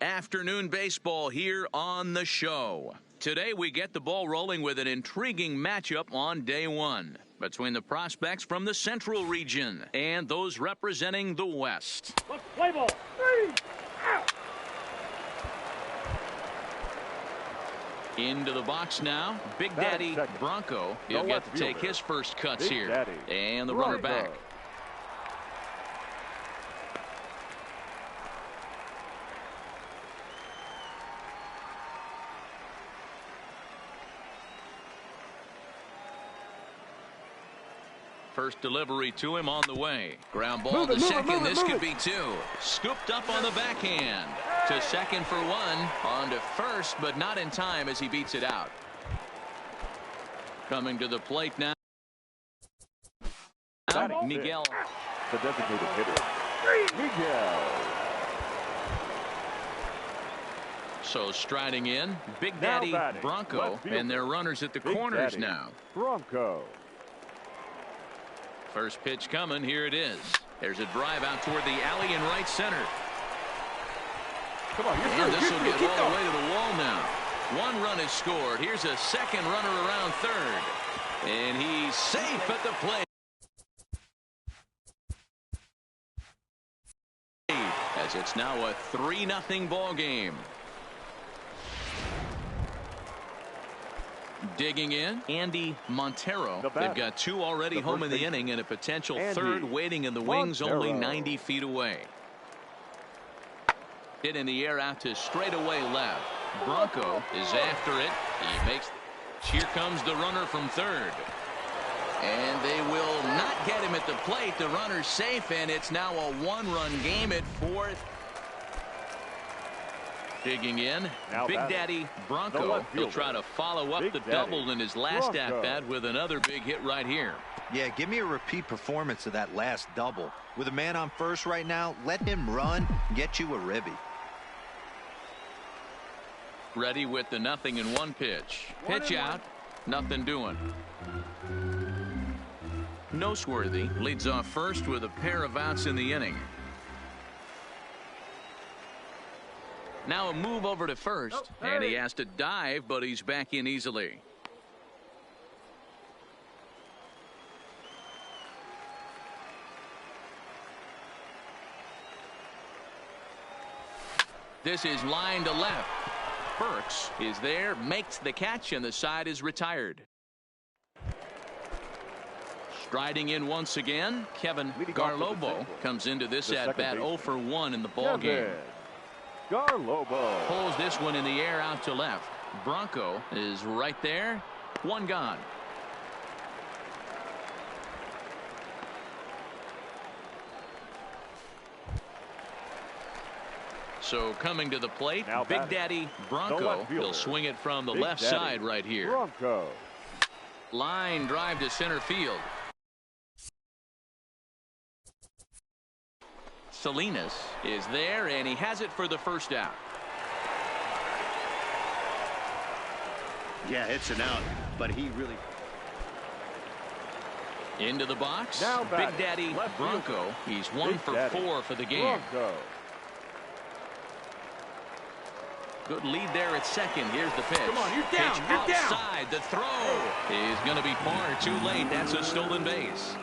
Afternoon baseball here on the show. Today we get the ball rolling with an intriguing matchup on day one between the prospects from the Central region and those representing the West. Let's play ball. 3 out. Into the box now, Big Daddy Bronco. He'll get to take his first cuts here. And the runner back. First delivery to him on the way. Ground ball to second. This could be 2. Scooped up on the backhand. To second for 1. On to first, but not in time as he beats it out. Coming to the plate now. Miguel. The designated hitter. Miguel. So striding in, Big Daddy Bronco, and their runners at the corners now. Bronco. First pitch coming. Here it is. There's a drive out toward the alley in right center. Come on, and this will get all the way to the wall now. 1 run is scored. Here's a second runner around third. And he's safe at the plate. As it's now a 3-0 ball game. Digging in, Andy Montero. They've got 2 already home in the inning and a potential third waiting in the wings only 90 feet away. Hit in the air out to straightaway left. Bronco is after it. He makes. Here comes the runner from third. And they will not get him at the plate. The runner's safe, and it's now a 1-run game at fourth. Digging in, Big Daddy Bronco. He'll try to follow up the double in his last at-bat with another big hit right here. Yeah, give me a repeat performance of that last double. With a man on first right now, let him run, get you a ribby. Ready with the 0-1 pitch. Pitch out, nothing doing. Noseworthy leads off first with a pair of outs in the inning. Now a move over to first, and he has to dive, but he's back in easily. This is line to left. Burks is there, makes the catch, and the side is retired. Striding in once again, Kevin Garlobo comes into this at-bat 0 for 1 in the ball game. Garlobo pulls this one in the air out to left. Bronco is right there. 1 gone. So coming to the plate, Big Daddy Bronco. He'll swing it from the left side right here. Bronco. Line drive to center field. Salinas is there, and he has it for the first out. Yeah, it's an out, but he really. Into the box, now Big Daddy Bronco. He's 1 for 4 for the game. Bronco. Good lead there at second. Here's the pitch. Come on, you're down. Pitch You're outside. The throw is going to be far too late. That's a stolen base.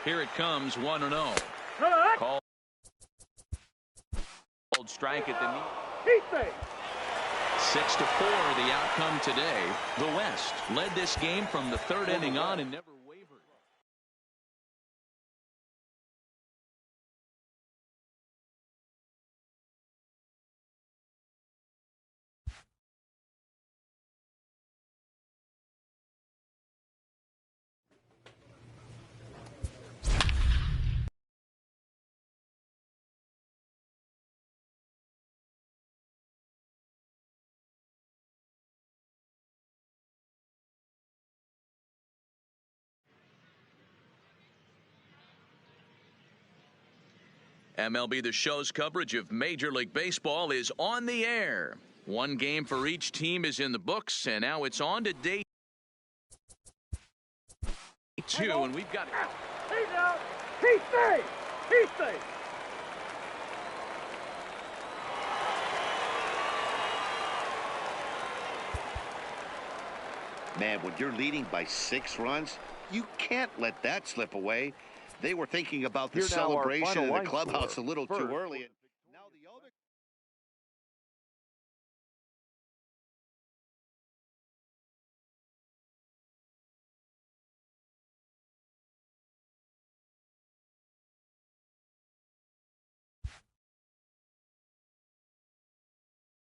Here it comes, 1-0. Called strike at the knee. 6-4 the outcome today. The West led this game from the third inning on and never wavered. MLB The Show's coverage of Major League Baseball is on the air. 1 game for each team is in the books, and now it's on to day. 2, and we've got... He's out. He's safe. He's safe. Man, when you're leading by 6 runs, you can't let that slip away. They were thinking about the Here now, our celebration final in the line clubhouse score. a little too First. early. Now the other...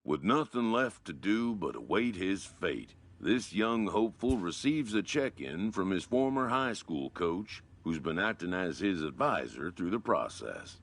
With nothing left to do but await his fate, this young hopeful receives a check-in from his former high school coach, who's been acting as his advisor through the process.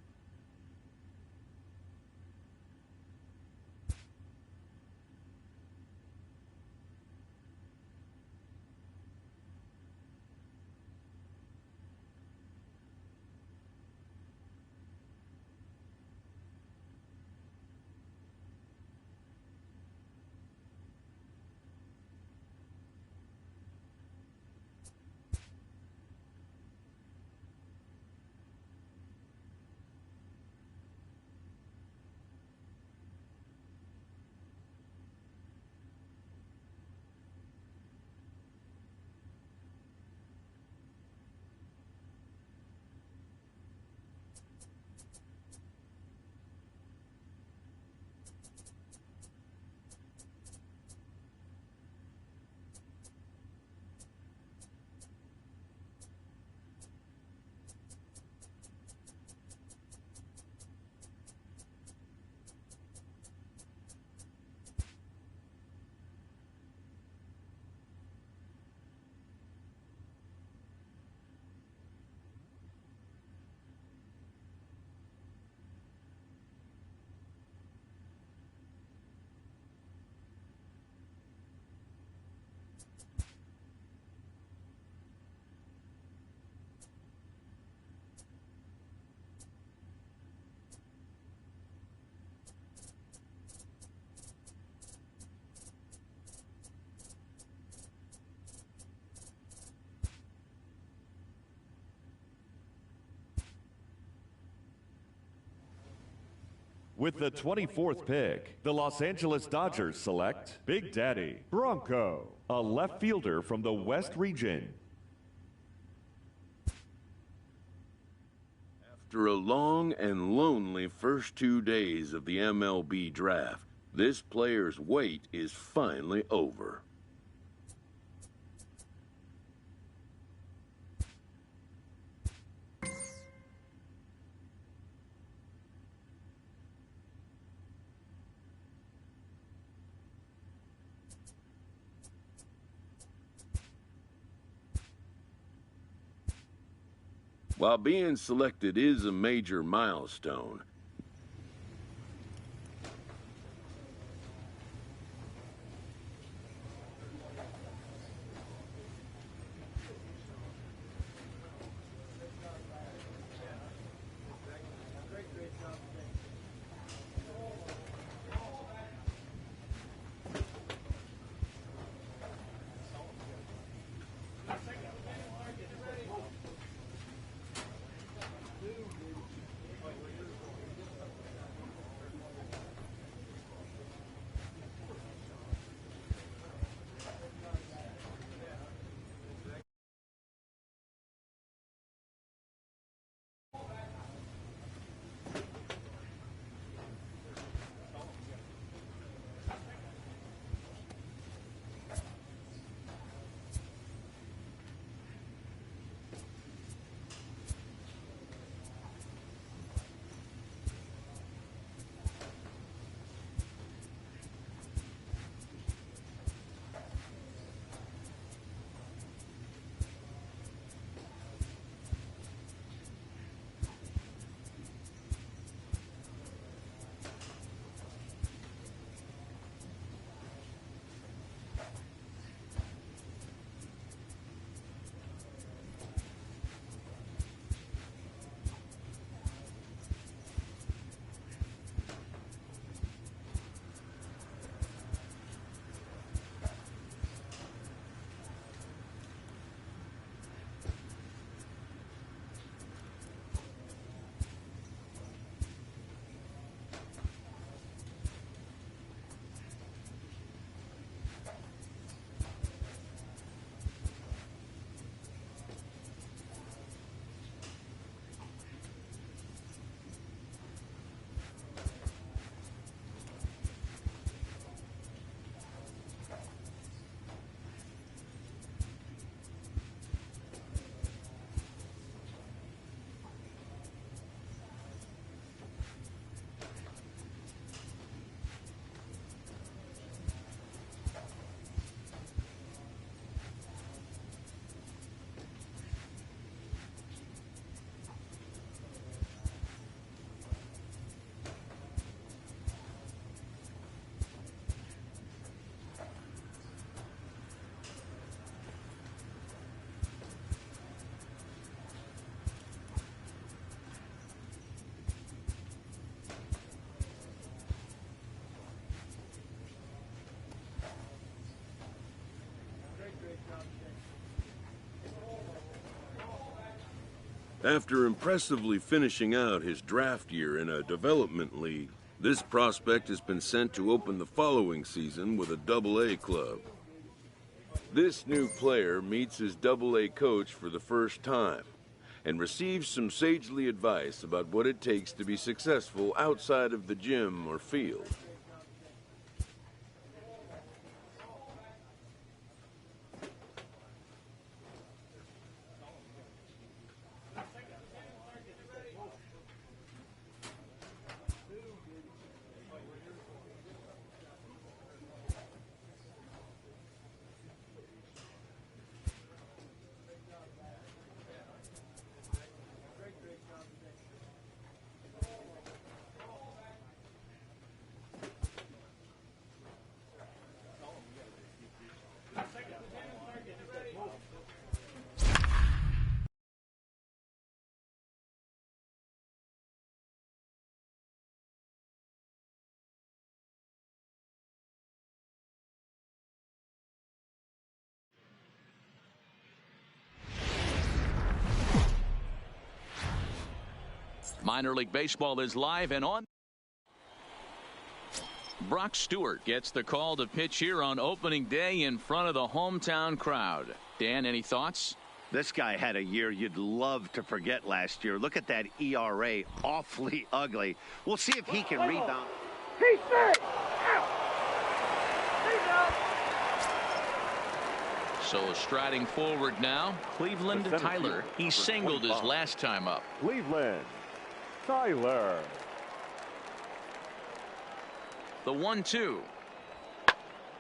With the 24th pick, the Los Angeles Dodgers select Big Daddy Bronco. a left fielder from the West region. After a long and lonely first 2 days of the MLB draft, this player's wait is finally over. While being selected is a major milestone, After impressively finishing out his draft year in a development league, this prospect has been sent to open the following season with a Double-A club. This new player meets his Double-A coach for the first time and receives some sagely advice about what it takes to be successful outside of the gym or field. Minor League Baseball is live and on. Brock Stewart gets the call to pitch here on opening day in front of the hometown crowd. Dan, any thoughts? This guy had a year you'd love to forget last year. Look at that ERA, awfully ugly. We'll see if he can rebound. He's safe. Out. He's out. So striding forward now, Cleveland The center Tyler. fielder, He number singled his 25. last time up. Cleveland, Tyler. The 1-2.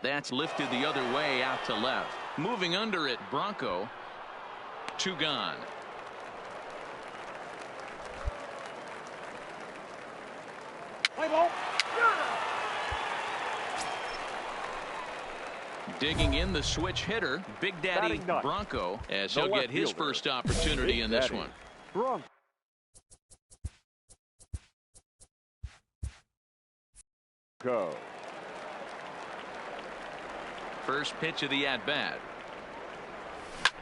That's lifted the other way out to left. Moving under it, Bronco. 2 gone. Play ball. Digging in the switch hitter, Big Daddy Batting ninth. Bronco, as The he'll left get his fielder, first opportunity Big in this Daddy one. Bronco. Go. First pitch of the at-bat.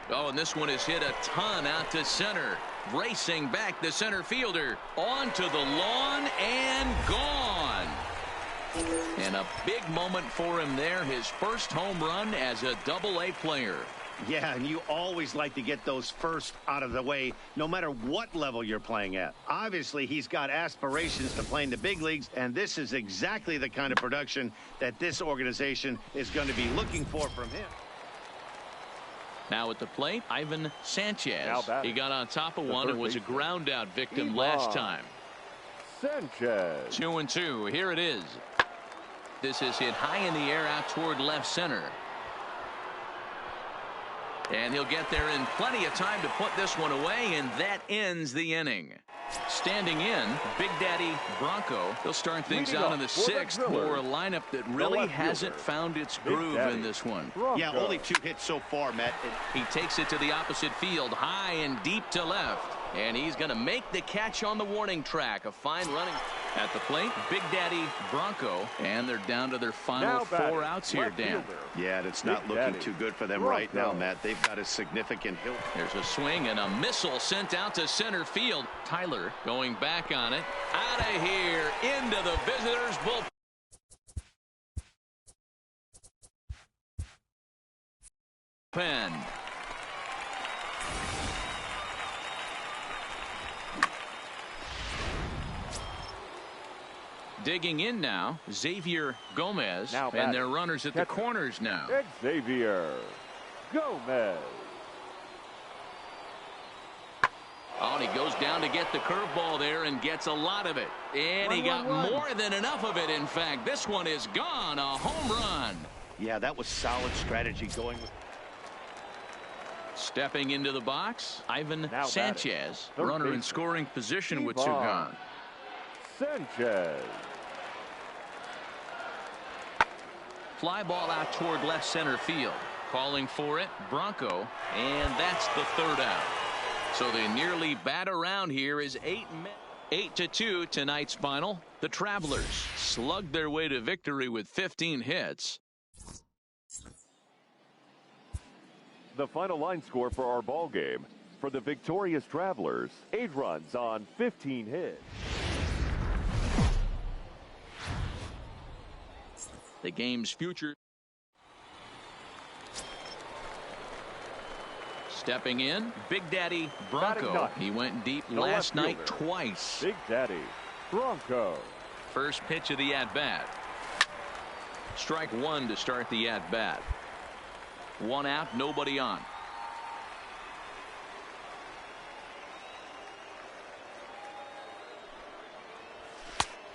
Oh, and this one is hit a ton out to center. Racing back the center fielder. Onto the lawn and gone. And a big moment for him there. His first home run as a Double-A player. Yeah, and you always like to get those first out of the way, no matter what level you're playing at. Obviously, he's got aspirations to play in the big leagues, and this is exactly the kind of production that this organization is going to be looking for from him. Now at the plate, Ivan Now Sanchez. batting. He got on top of The one and third was a baseman. ground out victim Ivan last time. Sanchez. 2-2. Here it is. This is hit high in the air out toward left center. And he'll get there in plenty of time to put this one away, and that ends the inning. Standing in, Big Daddy Bronco. He'll start things Leading out up in the for the 6th Drillers, for a lineup that really left hasn't fielder, found its Big groove Daddy in this one. Bronco. Yeah, only 2 hits so far, Matt. He takes it to the opposite field, high and deep to left. And he's going to make the catch on the warning track. A fine running at the plate. Big Daddy Bronco. And they're down to their final Now 4 batting, outs here, left Dan. fielder, Yeah, and it's Big not looking Daddy too good for them right now, Bronco. Matt. They've got a significant hill. There's a swing and a missile sent out to center field. Tyler going back on it. Out of here into the visitors' bullpen. Digging in now, Xavier Gomez, Now and batting, their runners at the catcher. corners now. Xavier Gomez. Oh, and he goes down to get the curveball there and gets a lot of it. And he got more than enough of it, in fact. This one is gone, a home run. Yeah, that was solid strategy going with. Stepping into the box, Ivan Now Sanchez, batting, runner in baseman, scoring position with 2 Ivan gone. Sanchez. Fly ball out toward left center field. Calling for it, Bronco, and that's the 3rd out. So the nearly bat around here is 8-2 tonight's final. The Travelers slugged their way to victory with 15 hits. The final line score for our ball game: for the victorious Travelers. 8 runs on 15 hits. The game's future. Stepping in, Big Daddy Bronco. He went deep last night twice. Big Daddy Bronco. First pitch of the at-bat. Strike one to start the at-bat. 1 out, nobody on.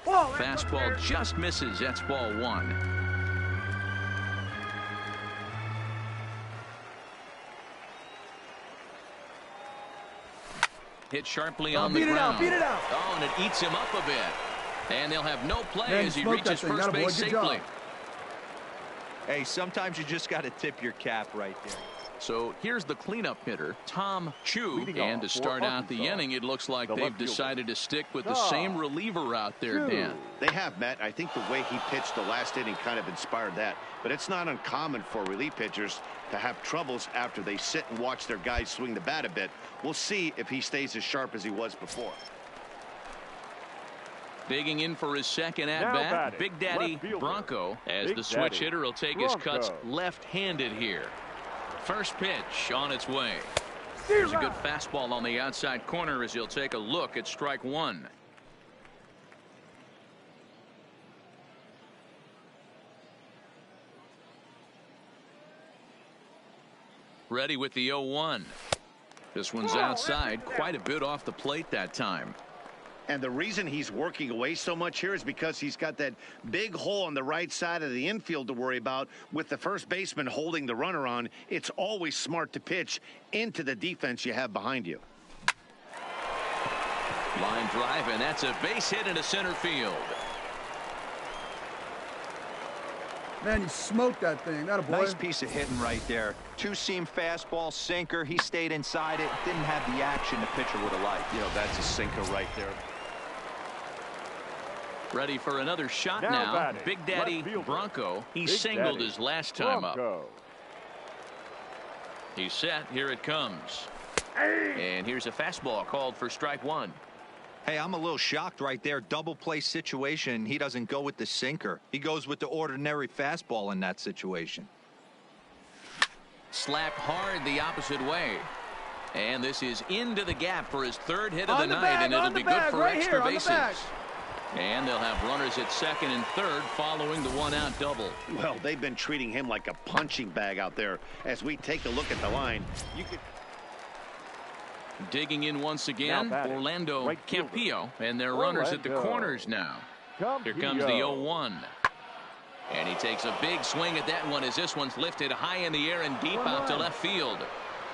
Fastball just misses. That's ball 1. Hit sharply on the ground. Beat it out. Oh, and it eats him up a bit. And they'll have no play as he reaches first base safely. Hey, sometimes you just got to tip your cap right there. So here's the cleanup hitter, Tom Chu. And to start out the inning, it looks like they've decided to stick with the same reliever out there, Dan. They have, Matt. I think the way he pitched the last inning kind of inspired that. But it's not uncommon for relief pitchers to have troubles after they sit and watch their guys swing the bat a bit. We'll see if he stays as sharp as he was before. Digging in for his second at-bat, Big Daddy Bronco, as the switch hitter will take his cuts left-handed here. First pitch on its way. There's a good fastball on the outside corner as he'll take a look at strike one. Ready with the 0-1. This one's outside, quite a bit off the plate that time. And the reason he's working away so much here is because he's got that big hole on the right side of the infield to worry about. With the first baseman holding the runner on, it's always smart to pitch into the defense you have behind you. Line drive, and that's a base hit into center field. Man, you smoked that thing. That a boy. Nice piece of hitting right there. Two-seam fastball, sinker. He stayed inside it. Didn't have the action the pitcher would have liked. You know, that's a sinker right there. Ready for another shot now. Big Daddy Bronco. He singled his last time up. He's set. Here it comes. And here's a fastball called for strike one. Hey, I'm a little shocked right there. Double play situation. He doesn't go with the sinker. He goes with the ordinary fastball in that situation. Slapped hard the opposite way. And this is into the gap for his third hit of the night, and it'll be good for extra bases. And they'll have runners at second and third following the one-out double. Well, they've been treating him like a punching bag out there. As we take a look at the line, you could... Digging in once again, Orlando Campillo, and their runners at the corners now. Here comes the 0-1. And he takes a big swing at that one as this one's lifted high in the air and deep out to left field.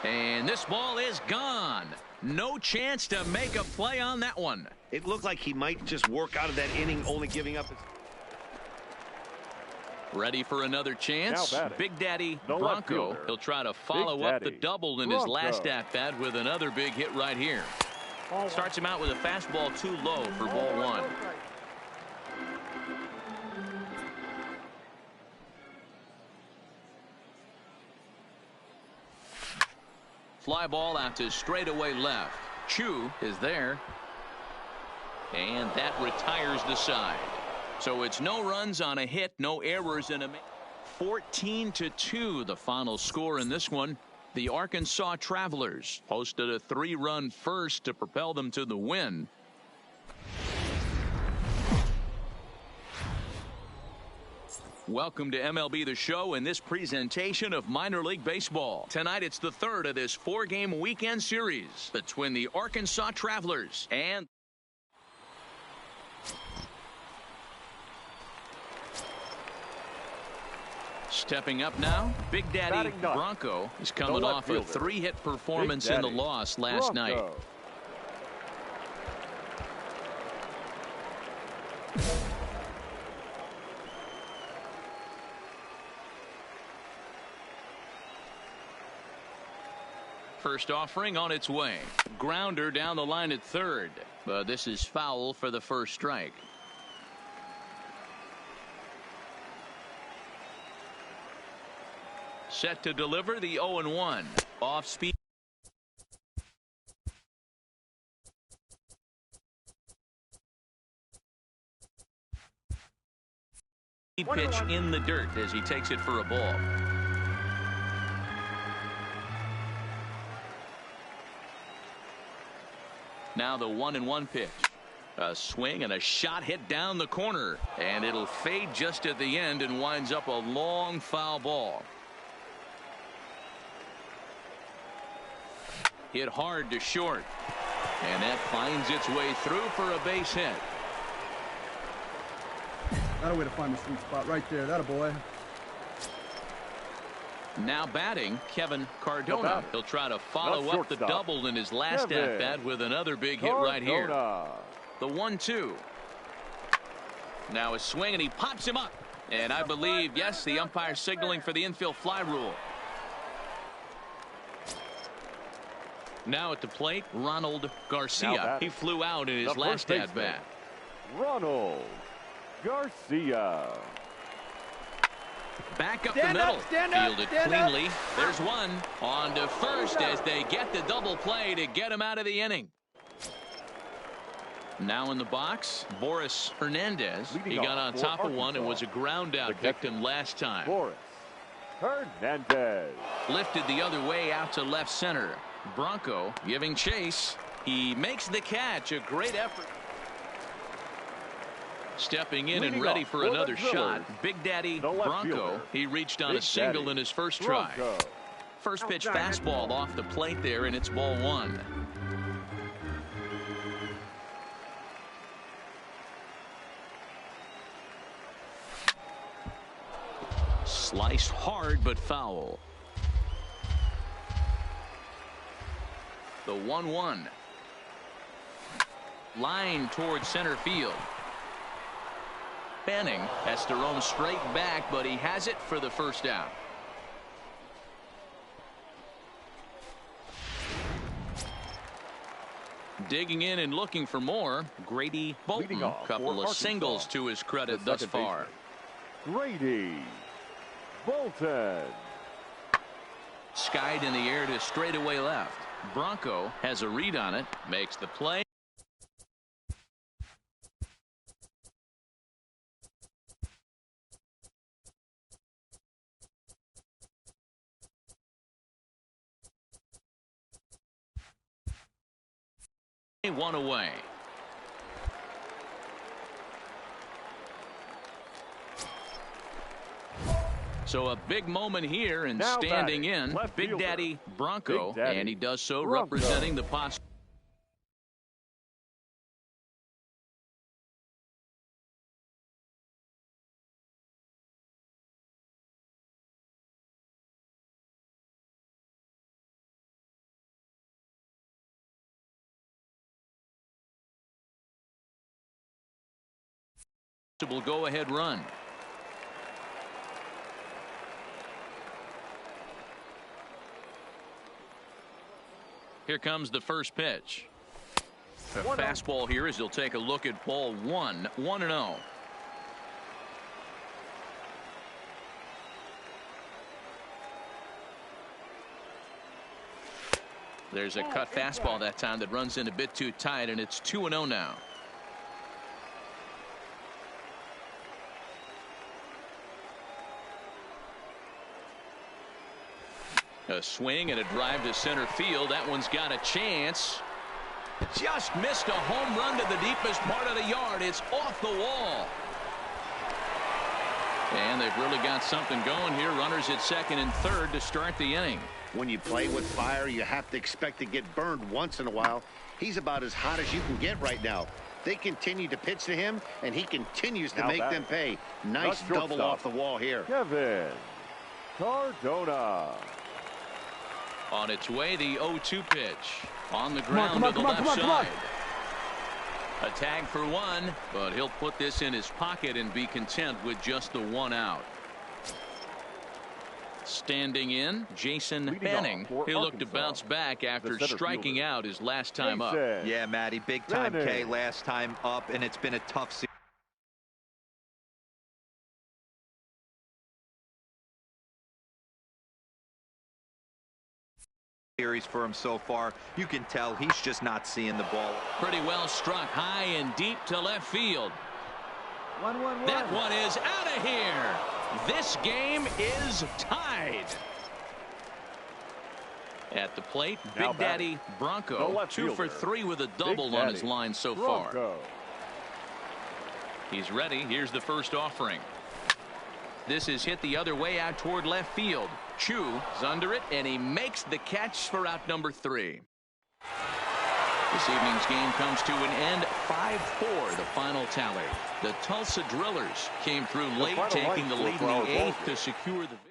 And this ball is gone. No chance to make a play on that one. It looked like he might just work out of that inning, only giving up his... Ready for another chance. Big Daddy Bronco. He'll try to follow up the double in his last at-bat with another big hit right here. Starts him out with a fastball too low for ball one. Fly ball out to straightaway left. Chu is there. And that retires the side. So it's no runs on a hit, no errors in a 14-2 the final score in this one. The Arkansas Travelers posted a 3-run first to propel them to the win. Welcome to MLB The Show in this presentation of minor league baseball. Tonight it's the third of this 4-game weekend series between the Arkansas Travelers and stepping up now, Big Daddy Bronco is coming off a 3-hit performance in the loss last night. First offering on its way. Grounder down the line at third. But this is foul for the first strike. Set to deliver the 0-1. Off speed. Pitch in the dirt as he takes it for a ball. Now the 1-1 pitch. A swing and a shot hit down the corner, and it'll fade just at the end and winds up a long foul ball. Hit hard to short, and that finds its way through for a base hit. That a way to find the sweet spot right there. That a boy. Now batting, Kevin Cardona. He'll try to follow up the double in his last at-bat with another big hit right here. The 1-2. Now a swing, and he pops him up. And I believe, yes, the umpire signaling for the infield fly rule. Now at the plate, Ronald Garcia. He flew out in his last at-bat. Ronald Garcia. Back up the middle. Fielded cleanly. There's one. On to first as they get the double play to get him out of the inning. Now in the box, Boris Hernandez. He got on top of one and was a ground out victim last time. Boris Hernandez. Lifted the other way out to left center. Bronco giving chase. He makes the catch. A great effort. Stepping in and ready for another shot. Big Daddy Bronco. He reached on a single in his first try. First pitch fastball off the plate there, and it's ball one. Sliced hard but foul. The 1-1. Line towards center field. Fanning has to roam straight back, but he has it for the first out. Digging in and looking for more, Grady Bolton. A couple of singles to his credit thus far. Grady Bolton. Skied in the air to straightaway left. Bronco has a read on it, makes the play. One away. So a big moment here, and now standing in, Big Daddy Bronco, and he does so representing the possible. Go-ahead run. Here comes the first pitch. A fastball here as he'll take a look at ball one. 1-0. There's a cut fastball that time that runs in a bit too tight, and it's 2-0 now. A swing and a drive to center field. That one's got a chance. Just missed a home run to the deepest part of the yard. It's off the wall. And they've really got something going here. Runners at second and third to start the inning. When you play with fire, you have to expect to get burned once in a while. He's about as hot as you can get right now. They continue to pitch to him, and he continues to make them pay. Nice double off the wall here. Kevin Cardona. On its way, the 0-2 pitch. On the ground to the left side. A tag for one, but he'll put this in his pocket and be content with just the one out. Standing in, Jason Fanning. He'll look to bounce back after striking out his last time up. Yeah, Matty, big time K last time up, and it's been a tough season. Series for him so far. You can tell he's just not seeing the ball. Pretty well struck high and deep to left field. That one is out of here. This game is tied. At the plate, Now Big Daddy Bronco, 2 for 3 with a double on his line so far. He's ready. Here's the first offering. This is hit the other way out toward left field. Chu is under it, and he makes the catch for out number 3. This evening's game comes to an end, 5-4, the final tally. The Tulsa Drillers came through late, taking the lead in the 8th to secure the victory.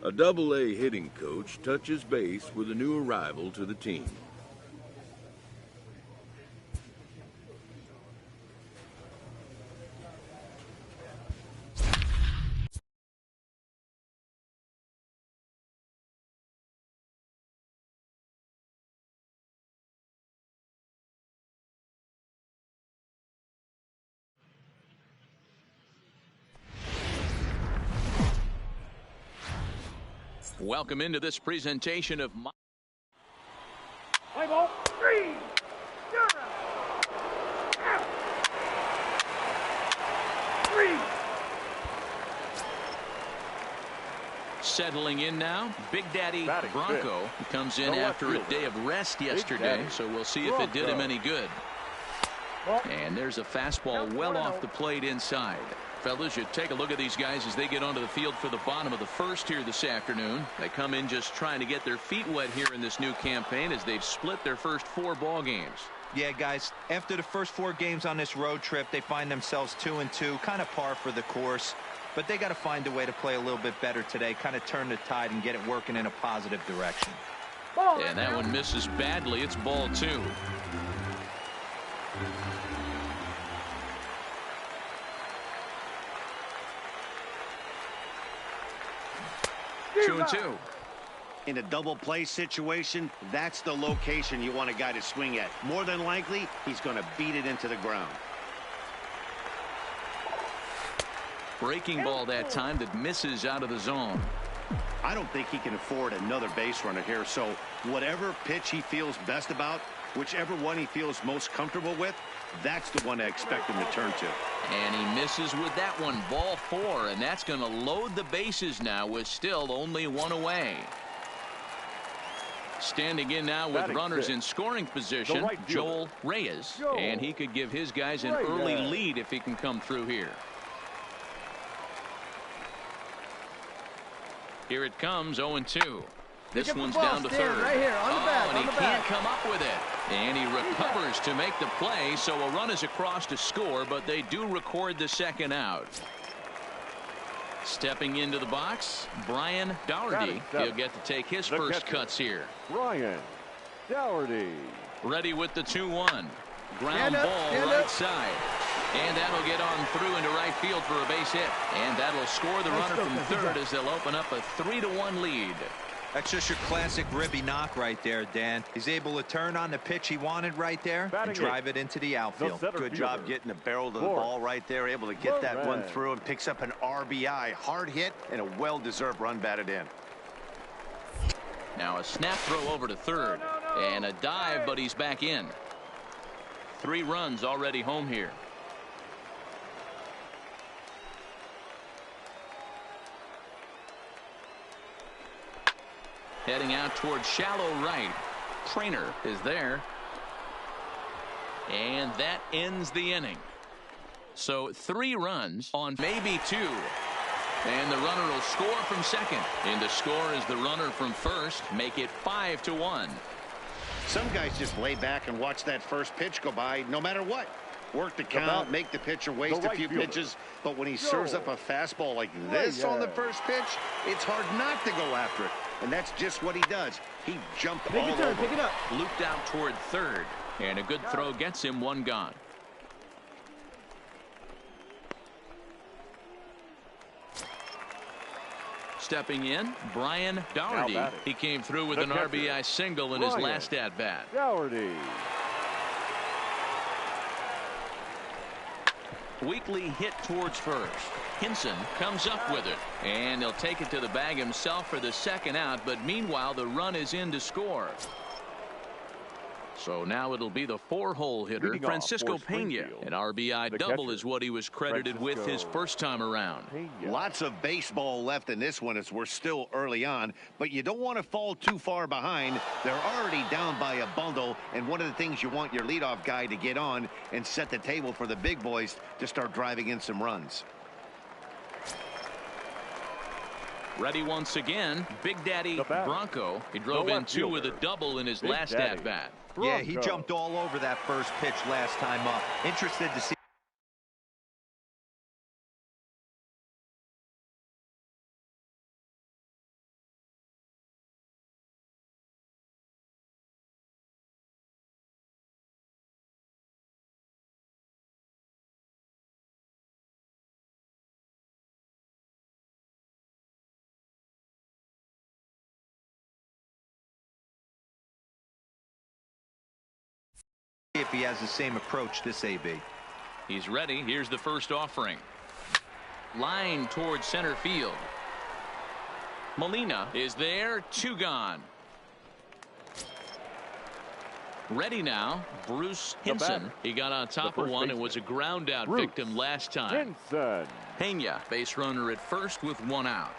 A Double-A hitting coach touches base with a new arrival to the team. Welcome into this presentation of Play ball. 3. Zero. Out. 3. Settling in now, Big Daddy Bronco comes in after a day of rest yesterday, so we'll see if it did him any good. And there's a fastball well off the plate inside. Fellas, you take a look at these guys as they get onto the field for the bottom of the first here this afternoon. They come in just trying to get their feet wet here in this new campaign as they've split their first 4 ball games. Yeah, guys, after the first 4 games on this road trip, they find themselves 2-2, kind of par for the course. But they got to find a way to play a little bit better today, kind of turn the tide and get it working in a positive direction. And that one misses badly. It's ball 2. 2-2. In a double play situation, that's the location you want a guy to swing at. More than likely, he's going to beat it into the ground. Breaking ball that time that misses out of the zone. I don't think he can afford another base runner here, so whatever pitch he feels best about, whichever one he feels most comfortable with, that's the one I expect him to turn to. And he misses with that one, ball 4, and that's going to load the bases now with still only one away. Standing in now with runners in scoring position, Joel Reyes, and he could give his guys an early lead if he can come through here. Here it comes, 0-2. This one's down to third. Right here, on the back, and he can't come up with it. And he recovers to make the play, so a run is across to score, but they do record the second out. Stepping into the box, Brian Dougherty. He'll get to take his first cuts here. Brian Dougherty. Ready with the 2-1. Ground ball right side. And that'll get on through into right field for a base hit. And that'll score the runner from third as they'll open up a 3-1 lead. That's just your classic ribby knock right there, Dan. He's able to turn on the pitch he wanted right there and drive it into the outfield. Good job getting the barrel to the ball right there, able to get that one through and picks up an RBI. Hard hit and a well-deserved run batted in. Now a snap throw over to third and a dive, but he's back in. 3 runs already home here. Heading out towards shallow right. Trainer is there. And that ends the inning. So 3 runs on maybe 2. And the runner will score from second. And to score is the runner from first. Make it 5-1. Some guys just lay back and watch that first pitch go by no matter what. Work the count, make the pitcher waste a few pitches. But when he serves up a fastball like this on the first pitch, it's hard not to go after it. And that's just what he does. He jumped all over. Pick it up. Looped out toward third. And a good throw gets him 1 gone. Stepping in, Brian Dougherty. He came through with an RBI single in his last at-bat. Dougherty. Weekly hit towards first. Hinson comes up with it, and he'll take it to the bag himself for the second out, but meanwhile the run is in to score. So now it'll be the 4-hole hitter, Francisco Pena. An RBI double is what he was credited with his first time around. Lots of baseball left in this one as we're still early on, but you don't want to fall too far behind. They're already down by a bundle, and one of the things you want your leadoff guy to get on and set the table for the big boys to start driving in some runs. Ready once again, Big Daddy Bronco. He drove in 2 with a double in his last at-bat. Yeah, he jumped all over that first pitch last time up. Interested to see. If he has the same approach this AB. He's ready. Here's the first offering. Line towards center field. Molina is there. 2 gone. Ready now, Bruce Hinson. He got on top of one and was a ground out victim last time. Pena, base runner at first with 1 out.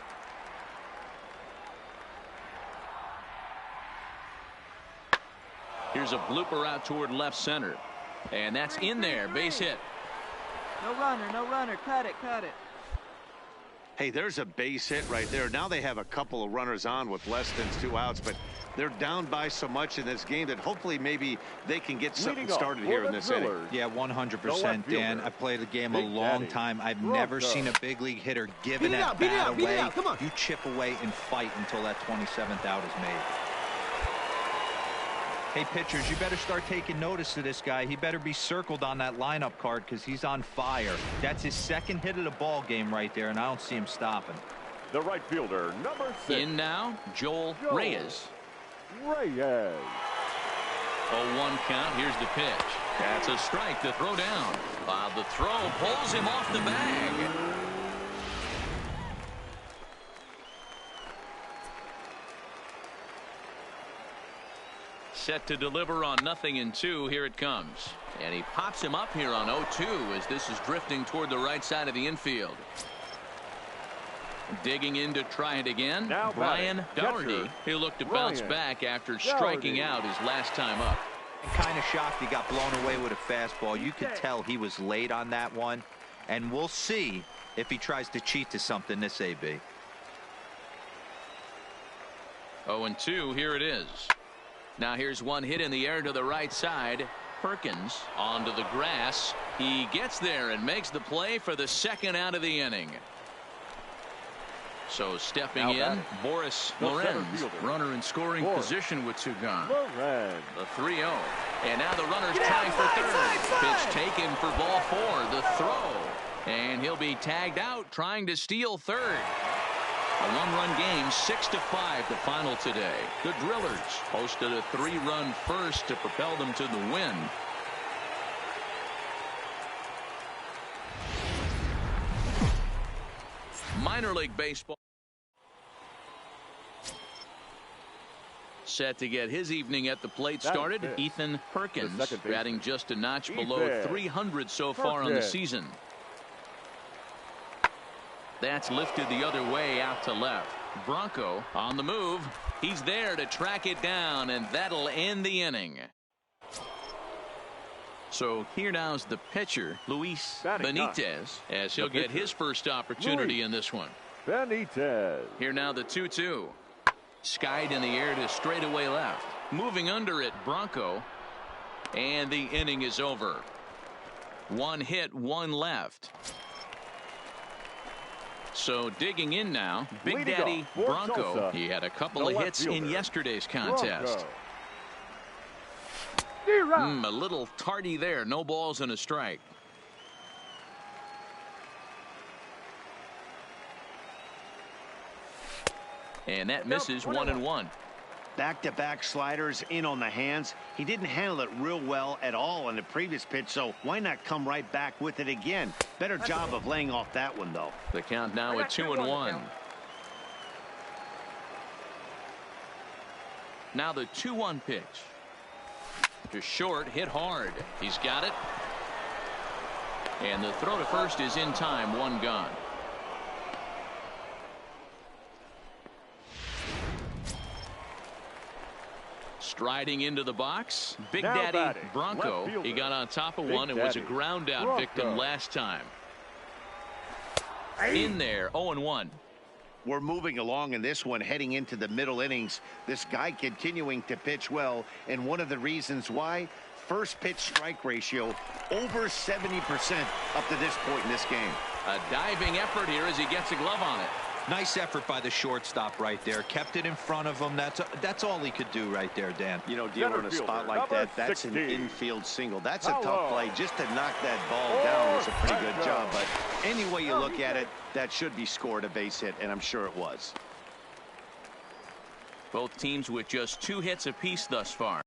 Here's a blooper out toward left center. And that's in there. Base hit. No runner, no runner. Cut it, cut it. Hey, there's a base hit right there. Now they have a couple of runners on with less than 2 outs, but they're down by so much in this game that hopefully maybe they can get something started here in this inning. Yeah, 100%, Dan. I played the game a long time. I've never seen a big league hitter giving that bat away. You chip away and fight until that 27th out is made. Hey, pitchers, you better start taking notice of this guy. He better be circled on that lineup card because he's on fire. That's his 2nd hit of the ball game right there, and I don't see him stopping. the right fielder, number 6. In now, Joel Reyes. Reyes. 0-1 count. Here's the pitch. That's a strike to throw down. The throw pulls him off the bag. Set to deliver on 0-2. Here it comes. And he pops him up here on 0-2 as this is drifting toward the right side of the infield. Digging in to try it again. Now Brian Doherty. He'll look to bounce back after striking out his last time up. Kind of shocked he got blown away with a fastball. You could tell he was late on that one. And we'll see if he tries to cheat to something this AB. 0-2. Here it is. Now here's one hit in the air to the right side. Perkins onto the grass. He gets there and makes the play for the second out of the inning. So stepping in, Boris Lorenz, runner in scoring position with 2 gone. The 3-0. And now the runner's trying for third. Pitch taken for ball 4. The throw. And he'll be tagged out trying to steal third. A 1-run game, 6-5 the final today. The Drillers posted a 3-run first to propel them to the win. Minor League Baseball set to get his evening at the plate started. Ethan Perkins batting just a notch below 300 so far on the season. That's lifted the other way out to left. Bronco on the move. He's there to track it down, and that'll end the inning. So here now's the pitcher, Luis Benitez, as he'll get his first opportunity in this one. Benitez. Here now the 2-2. Skied in the air to straightaway left. Moving under it, Bronco. And the inning is over. 1 hit, 1 left. So digging in now, Big Daddy Bronco. He had a couple of hits in yesterday's contest. A little tardy there. No balls and a strike. And that misses 1-1. Back-to-back sliders in on the hands. He didn't handle it real well at all on the previous pitch, so why not come right back with it again? Better job of laying off that one, though. The count now at 2-1. Now the 2-1 pitch. To short, hit hard. He's got it. And the throw to first is in time. 1 gone. Striding into the box, Big Daddy Bronco. He got on top of one and was a ground out victim last time. In there, 0-1. We're moving along in this one, heading into the middle innings. This guy continuing to pitch well, and one of the reasons why, first pitch strike ratio over 70% up to this point in this game. A diving effort here as he gets a glove on it. Nice effort by the shortstop right there. Kept it in front of him. That's all he could do right there, Dan. You know, dealing in a spot like that, that's an infield single. That's a tough play. Just to knock that ball down was a pretty good job. But any way you look at it, that should be scored a base hit, and I'm sure it was. Both teams with just 2 hits apiece thus far.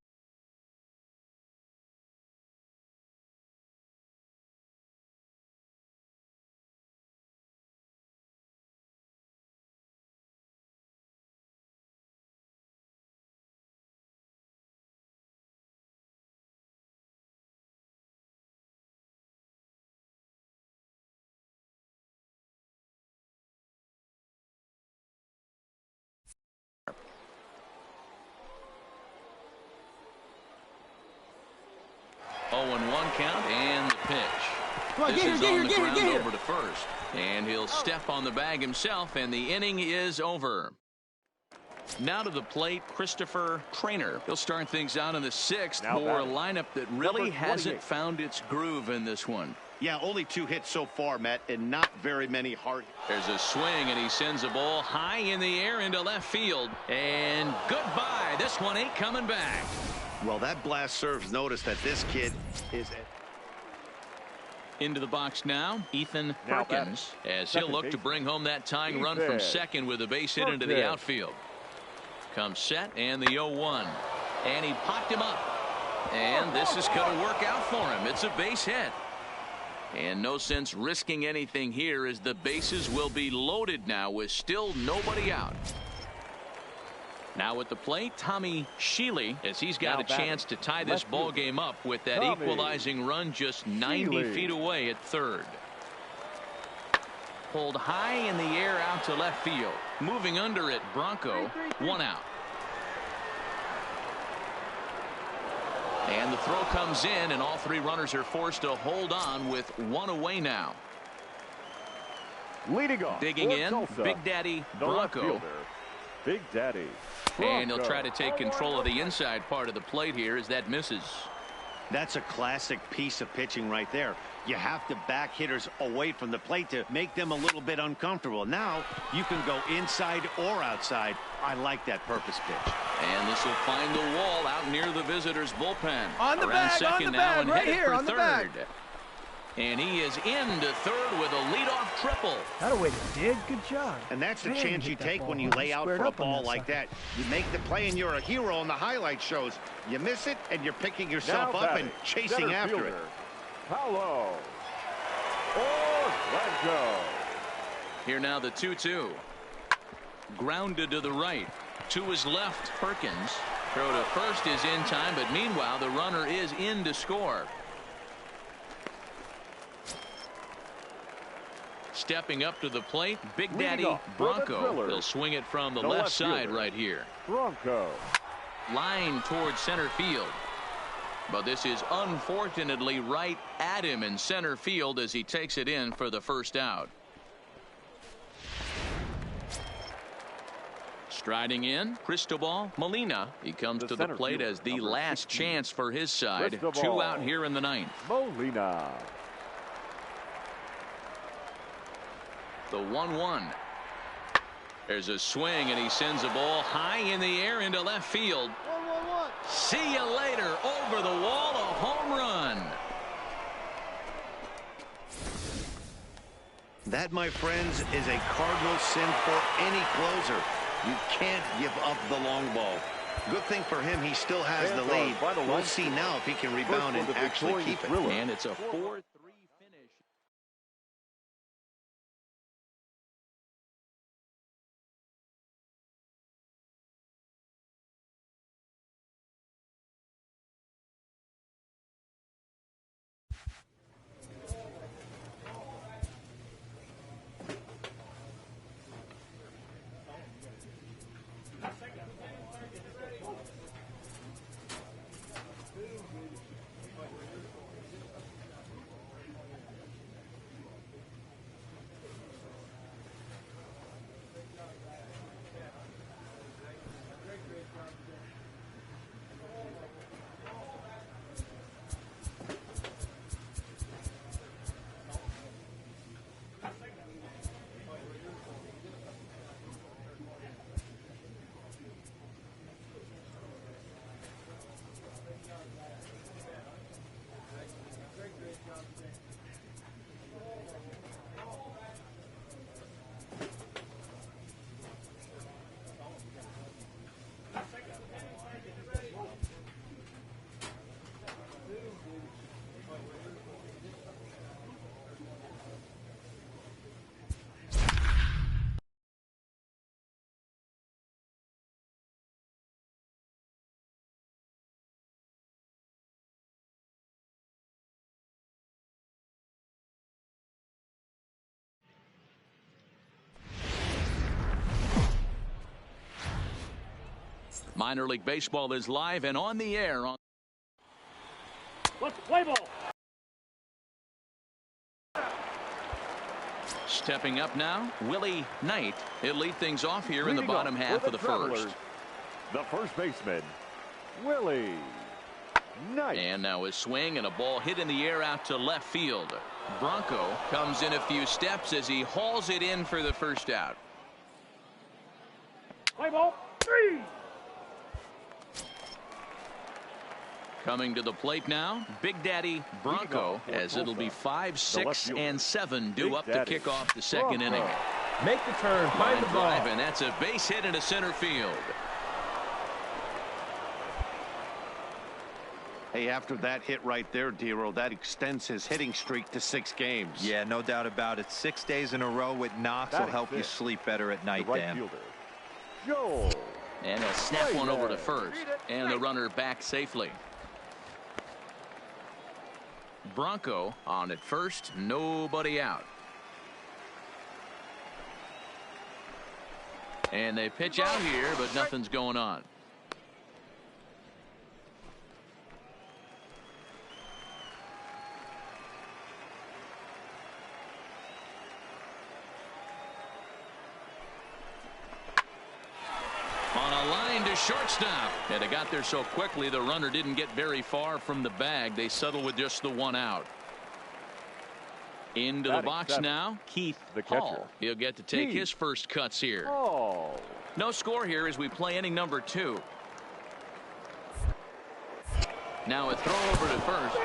Count and the pitch. This is on the ground over to first. And he'll step on the bag himself, and the inning is over. Now to the plate, Christopher Trainer. He'll start things out in the 6th for a lineup that really hasn't found its groove in this one. Yeah, only 2 hits so far, Matt, and not very many hard. There's a swing, and he sends a ball high in the air into left field. And goodbye. This one ain't coming back. Well, that blast serves notice that this kid is Into the box now, Ethan Perkins, as he'll look to bring home that tying run from second with a base hit into the outfield. Comes set and the 0-1. And he popped him up. And this is going to work out for him. It's a base hit. And no sense risking anything here as the bases will be loaded now with still nobody out. Now at the plate, Tommy Sheely, as he's got a chance to tie this ball game up with that equalizing run just 90 feet away at third. Pulled high in the air out to left field. Moving under it, Bronco, 1 out. And the throw comes in, and all 3 runners are forced to hold on with 1 away now. Leading off, digging in, Tulsa, Big Daddy the Bronco. left fielder, Big Daddy Bronco. And he'll try to take control of the inside part of the plate here as that misses. That's a classic piece of pitching right there. You have to back hitters away from the plate to make them a little bit uncomfortable. Now you can go inside or outside. I like that purpose pitch. And this will find the wall out near the visitors' bullpen. On the Around bag, second on the now bag, and right headed here, for on the third. bag. And he is into third with a leadoff triple. That'll way to dig. Good job. And that's the Man, chance hit you that take ball when you home. lay out Squared for a up on ball that like sucker. that. You make the play and you're a hero on the highlight shows. You miss it and you're picking yourself Now up batting, and chasing center after fielder, it. Paulo Orlando. Here now the 2-2. Grounded to the right. To his left, Perkins. Throw to first is in time, but meanwhile the runner is in to score. Stepping up to the plate, Big Daddy Bronco. He'll swing it from the left side right here. Bronco. Line towards center field. But this is unfortunately right at him in center field as he takes it in for the first out. Striding in, Cristobal Molina. He comes to the plate as the last chance for his side. 2 out here in the 9th. Molina. The 1-1. There's a swing and he sends a ball high in the air into left field. See you later. Over the wall, a home run. That, my friends, is a cardinal sin for any closer. You can't give up the long ball. Good thing for him, he still has the lead. We'll see now if he can rebound and actually keep it. And it's a 4-3 finish. Minor League Baseball is live and on the air. Let's play ball. Stepping up now, Willie Knight. He'll lead things off here in the bottom half of the first. The first baseman, Willie Knight. And now a swing and a ball hit in the air out to left field. Bronco comes in a few steps as he hauls it in for the first out. Play ball. 3. Coming to the plate now, Big Daddy Bronco, as it'll be 5, 6, and 7 due up to kick off the second inning. Make the turn, find the ball. And that's a base hit into center field. Hey, after that hit right there, Dero, that extends his hitting streak to 6 games. Yeah, no doubt about it. 6 days in a row with knocks will help you sleep better at night, Dan. Joel. And he'll snap one over to first. And the runner back safely. Bronco on at first, nobody out. And they pitch out here, but nothing's going on. On a line to shortstop. And it got there so quickly the runner didn't get very far from the bag. They settle with just the 1 out. Into the box now, Keith Hall. He'll get to take his first cuts here. No score here as we play inning number 2. Now a throw over to first.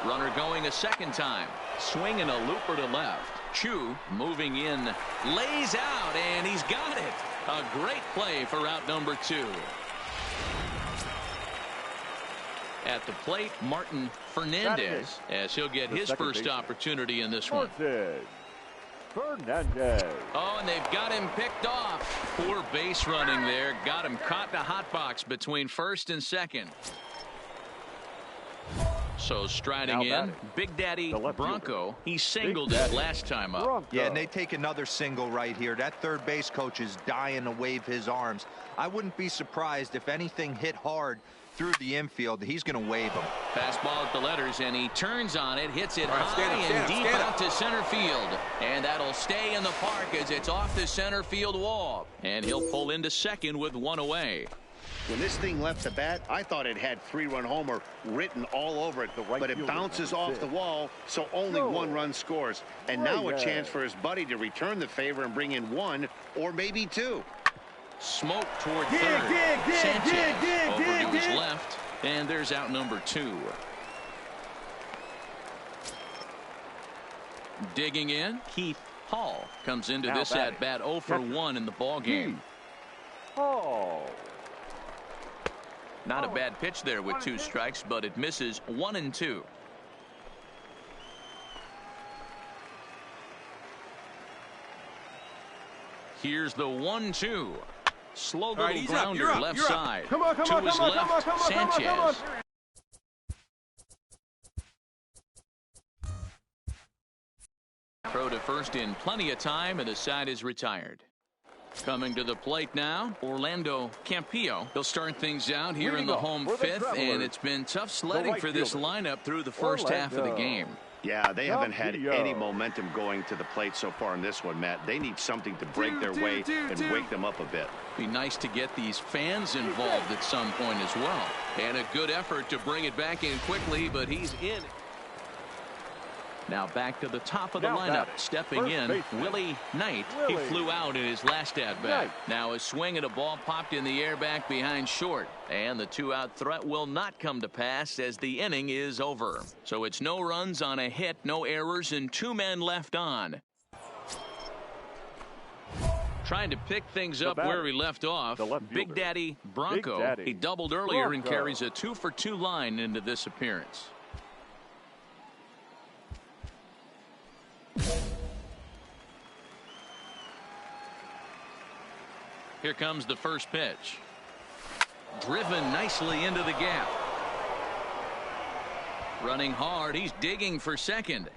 Runner going a second time. Swinging a looper to left. Chu moving in. Lays out, and he's got it. A great play for out number 2. At the plate, Martin Fernandez, as he'll get his first opportunity in this one. Fernandez. Oh, and they've got him picked off. Poor base running there. Got him caught in a hot box between first and second. So striding in, Big Daddy Bronco. He singled it last time up. Yeah, and they take another single right here. That third base coach is dying to wave his arms. I wouldn't be surprised if anything hit hard through the infield. He's going to wave them. Fastball at the letters, and he turns on it, hits it high and deep out to center field. And that'll stay in the park as it's off the center field wall. And he'll pull into second with 1 away. When this thing left the bat, I thought it had 3-run homer written all over it, but it bounces off the wall, so only 1 run scores. And now a chance for his buddy to return the favor and bring in 1 or maybe 2. Smoke toward third. Sanchez over to his left, and there's out number 2. Digging in, Keith Hall comes into this at bat 0 for 1 in the ball game. Hall. Not a bad pitch there with 2 strikes, but it misses 1 and 2. Here's the 1-2. Slow little grounder left side. Come on, to his left, Sanchez. Throw to first in plenty of time, and the side is retired. Coming to the plate now, Orlando Campillo. He'll start things out here in the home 5th, and it's been tough sledding for this lineup through the first half of the game. Yeah, they haven't had any momentum going to the plate so far in this one, Matt. They need something to break their way and wake them up a bit. Be nice to get these fans involved at some point as well. And a good effort to bring it back in quickly, but he's in. Now back to the top of the lineup. Stepping in, Willie Knight. He flew out in his last at-bat. Now a swing and a ball popped in the air back behind short. And the 2-out threat will not come to pass as the inning is over. So it's no runs on a hit, no errors, and 2 men left on. Trying to pick things up where he left off. Big Daddy Bronco. He doubled earlier and carries a 2-for-2 line into this appearance. Here comes the first pitch. Driven nicely into the gap. Running hard. He's digging for second.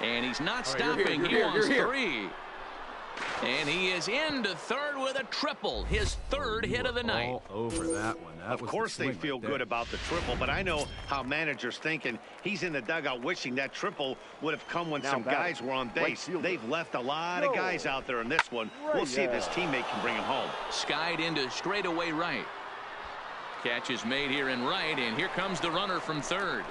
And he's not stopping. He wants 3. And he is into third with a triple. His 3rd hit of the night. All over that one. Of course they feel good about the triple, but I know how managers thinking. He's in the dugout wishing that triple would have come when some guys were on base. They've left a lot of guys out there in this one. We'll see if his teammate can bring him home. Skied into straightaway right. Catch is made here in right, and here comes the runner from third.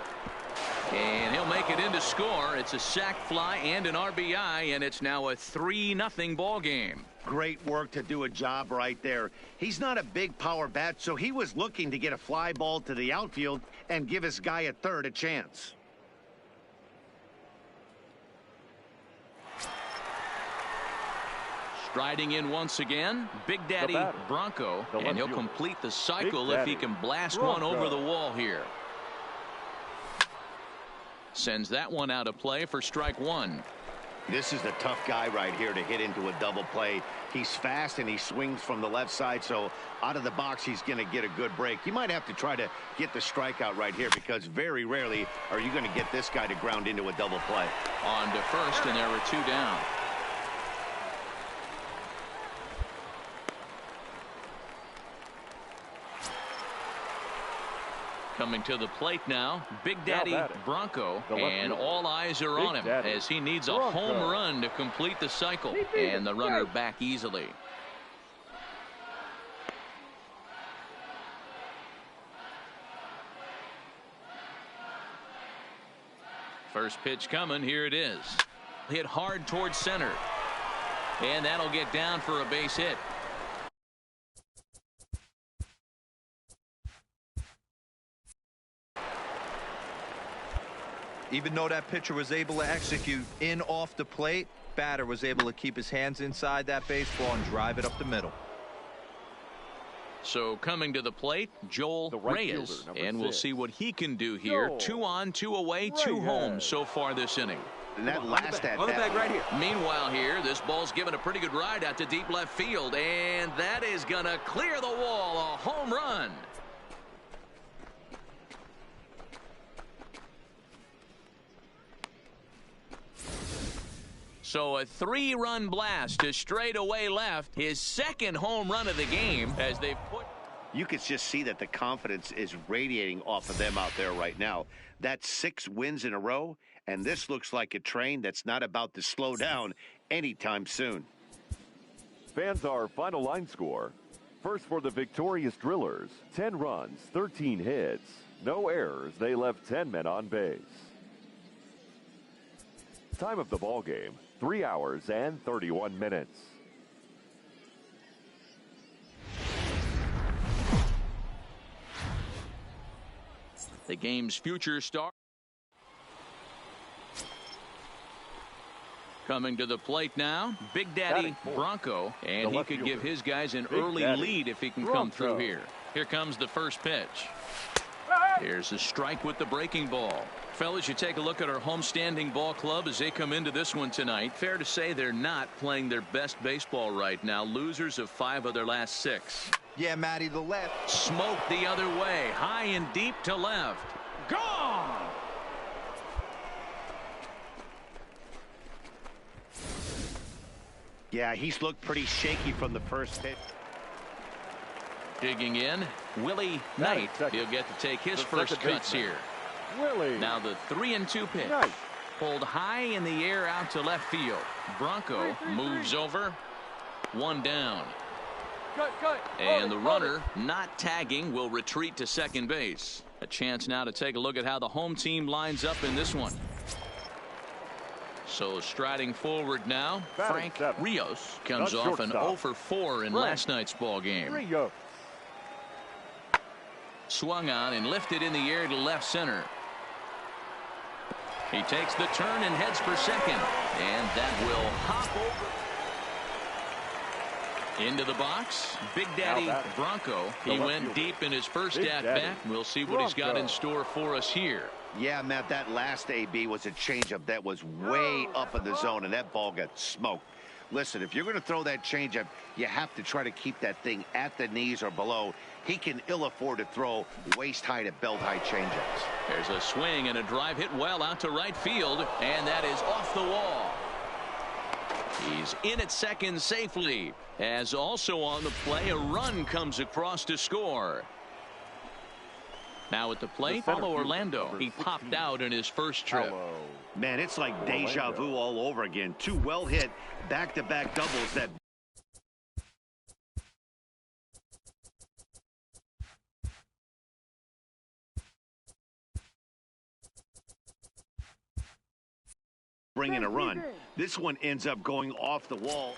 And he'll make it in to score. It's a sac fly and an RBI, and it's now a 3-0 ball game. Great work to do a job right there. He's not a big power bat, so he was looking to get a fly ball to the outfield and give his guy at third a chance. Striding in once again, Big Daddy Bronco, and he'll complete the cycle if he can blast one over the wall here. Sends that one out of play for strike one. This is the tough guy right here to hit into a double play. He's fast and he swings from the left side, so out of the box he's going to get a good break. You might have to try to get the strikeout right here because very rarely are you going to get this guy to ground into a double play. On to first, and there were two down. Coming to the plate now, Big Daddy Bronco, and all eyes are on him as he needs a home run to complete the cycle, and the runner back easily. First pitch coming, here it is. Hit hard towards center, and that'll get down for a base hit. Even though that pitcher was able to execute in off the plate, batter was able to keep his hands inside that baseball and drive it up the middle. So coming to the plate, Joel Reyes, and we'll see what he can do here. 2 on, 2 away, 2 home so far this inning. And that last at bat right here. Meanwhile here, this ball's given a pretty good ride out to deep left field, and that is going to clear the wall. A home run. So a 3-run blast to straightaway left, his second home run of the game as they've put. You could just see that the confidence is radiating off of them out there right now. That's 6 wins in a row, and this looks like a train that's not about to slow down anytime soon. Fans, our final line score. First for the victorious Drillers, 10 runs, 13 hits, no errors. They left 10 men on base. Time of the ball game, 3 hours and 31 minutes. The game's future star. Coming to the plate now, Big Daddy Bronco, and he could give his guys an early lead if he can come through here. Here comes the first pitch. Here's a strike with the breaking ball. Fellas, you take a look at our homestanding ball club as they come into this one tonight. Fair to say they're not playing their best baseball right now. Losers of 5 of their last 6. Yeah, Matty, the left. Smoked the other way. High and deep to left. Gone! Yeah, he's looked pretty shaky from the first pitch. Digging in, Willie Knight. He'll get to take his first cuts here. Now the 3-2 pitch. Pulled high in the air out to left field. Bronco moves over. 1 down. And the runner, not tagging, will retreat to second base. A chance now to take a look at how the home team lines up in this one. So striding forward now, Frank Rios comes off an 0 for 4 in last night's ball game. Swung on and lifted in the air to left center. He takes the turn and heads for second, and that will hop over into the box. Big Daddy Bronco. He went deep in his first at bat. We'll see what he's got in store for us here. Yeah, Matt, that last AB was a changeup that was way up in the zone, and that ball got smoked. Listen, if you're going to throw that changeup, you have to try to keep that thing at the knees or below. He can ill afford to throw waist-high to belt-high changeups. There's a swing and a drive hit well out to right field, and that is off the wall. He's in at second safely, as also on the play, a run comes across to score. Now at the plate, Paulo Orlando. He popped out in his first trip. Man, it's like deja vu all over again. 2 well-hit back-to-back doubles that bring in a run. This one ends up going off the wall.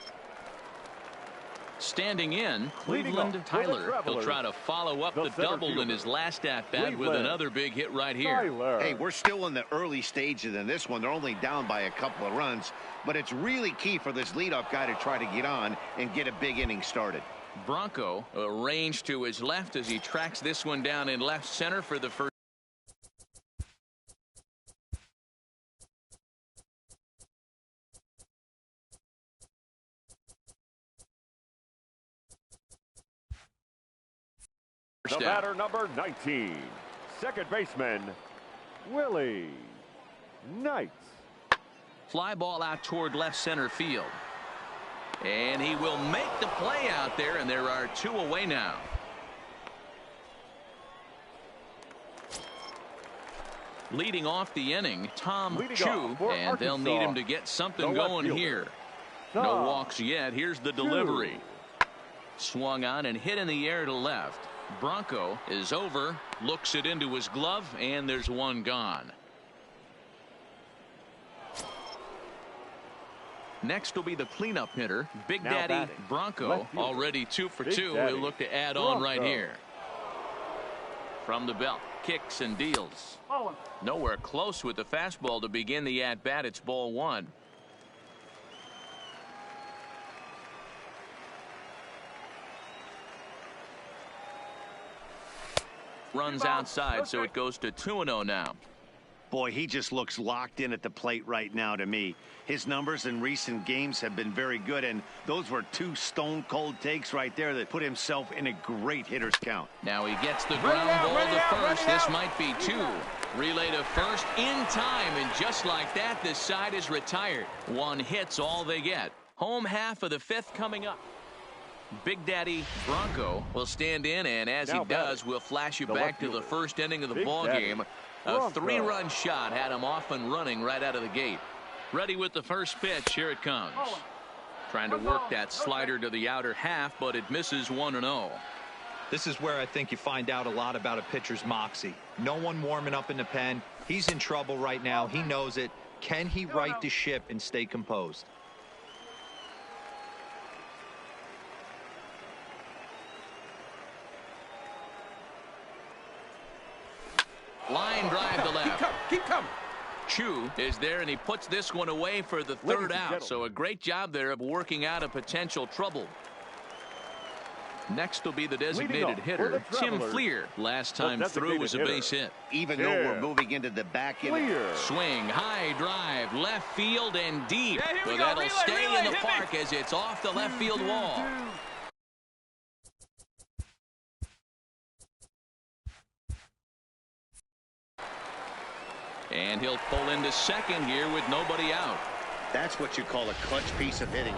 Standing in, Cleveland Tyler. He'll try to follow up the double in his last at-bat with another big hit right here. Hey, we're still in the early stages in this one. They're only down by a couple of runs, but it's really key for this leadoff guy to try to get on and get a big inning started. Bronco arranged to his left as he tracks this one down in left center for the first. The batter, number 19, second baseman, Willie Knight. Fly ball out toward left center field. And he will make the play out there, and there are two away now. Leading off the inning, Tom Chu, and they'll need him to get something going here. No walks yet. Here's the delivery. Swung on and hit in the air to left. Bronco is over, looks it into his glove, and there's one gone. Next will be the cleanup hitter, Big Daddy Bronco, already 2 for 2. He'll look to add on right here. From the belt, kicks and deals. Nowhere close with the fastball to begin the at-bat. It's ball one. Runs outside, so it goes to 2-0 now. Boy, he just looks locked in at the plate right now to me. His numbers in recent games have been very good, and those were two stone-cold takes right there that put himself in a great hitter's count. Now he gets the ground ball to first. This might be two. Relay to first in time, and just like that, this side is retired. One hit's all they get. Home half of the fifth coming up. Big Daddy Bronco will stand in, and as he does, we'll flash you back to the first inning of the ball game. A 3-run shot had him off and running right out of the gate. Ready with the first pitch. Here it comes. Trying to work that slider to the outer half, but it misses 1-0. This is where I think you find out a lot about a pitcher's moxie. No one warming up in the pen. He's in trouble right now. He knows it. Can he right the ship and stay composed? Line drive to left. Keep coming. Chu is there, and he puts this one away for the third out. So a great job there of working out a potential trouble. Next will be the designated hitter, Tim Fleer. Last time through was a base hit. Even though we're moving into the back end. Swing, high drive, left field and deep. But that'll stay in the park as it's off the left field wall. And he'll pull into second here with nobody out. That's what you call a clutch piece of hitting.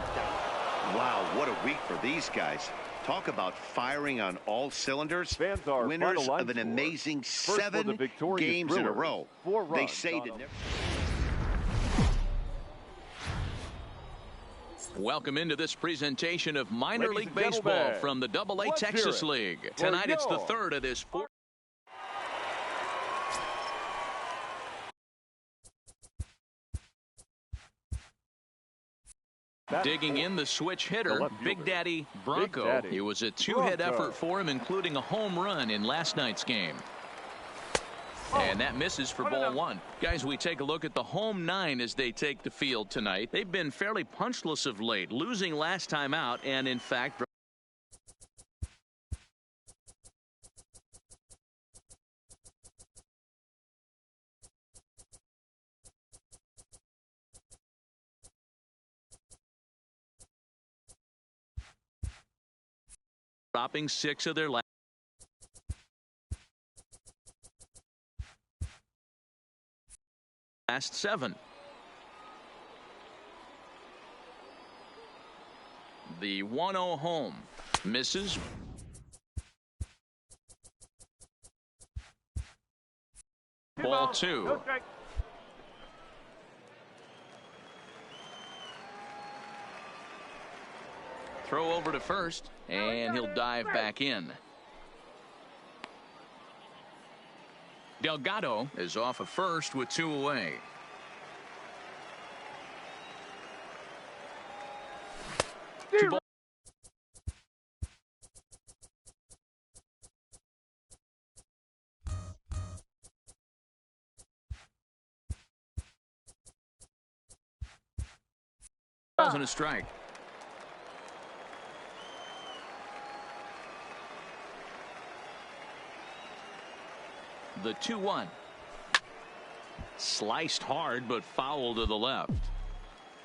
Wow, what a week for these guys. Talk about firing on all cylinders. Winners of an amazing 7 games in a row. They say that. Welcome into this presentation of minor league baseball from the AA Texas League. Tonight it's the third of this fourth. Digging in the switch hitter, Big Daddy Bronco. It was a 2-hit effort for him, including a home run in last night's game. And that misses for ball one. Guys, we take a look at the home 9 as they take the field tonight. They've been fairly punchless of late, losing last time out, and in fact dropping 6 of their last 7. The 1-0 home misses. Ball 2. Throw over to first, and he'll dive back in. Delgado is off of first with 2 away. balls and a strike. The 2-1. Sliced hard, but foul to the left.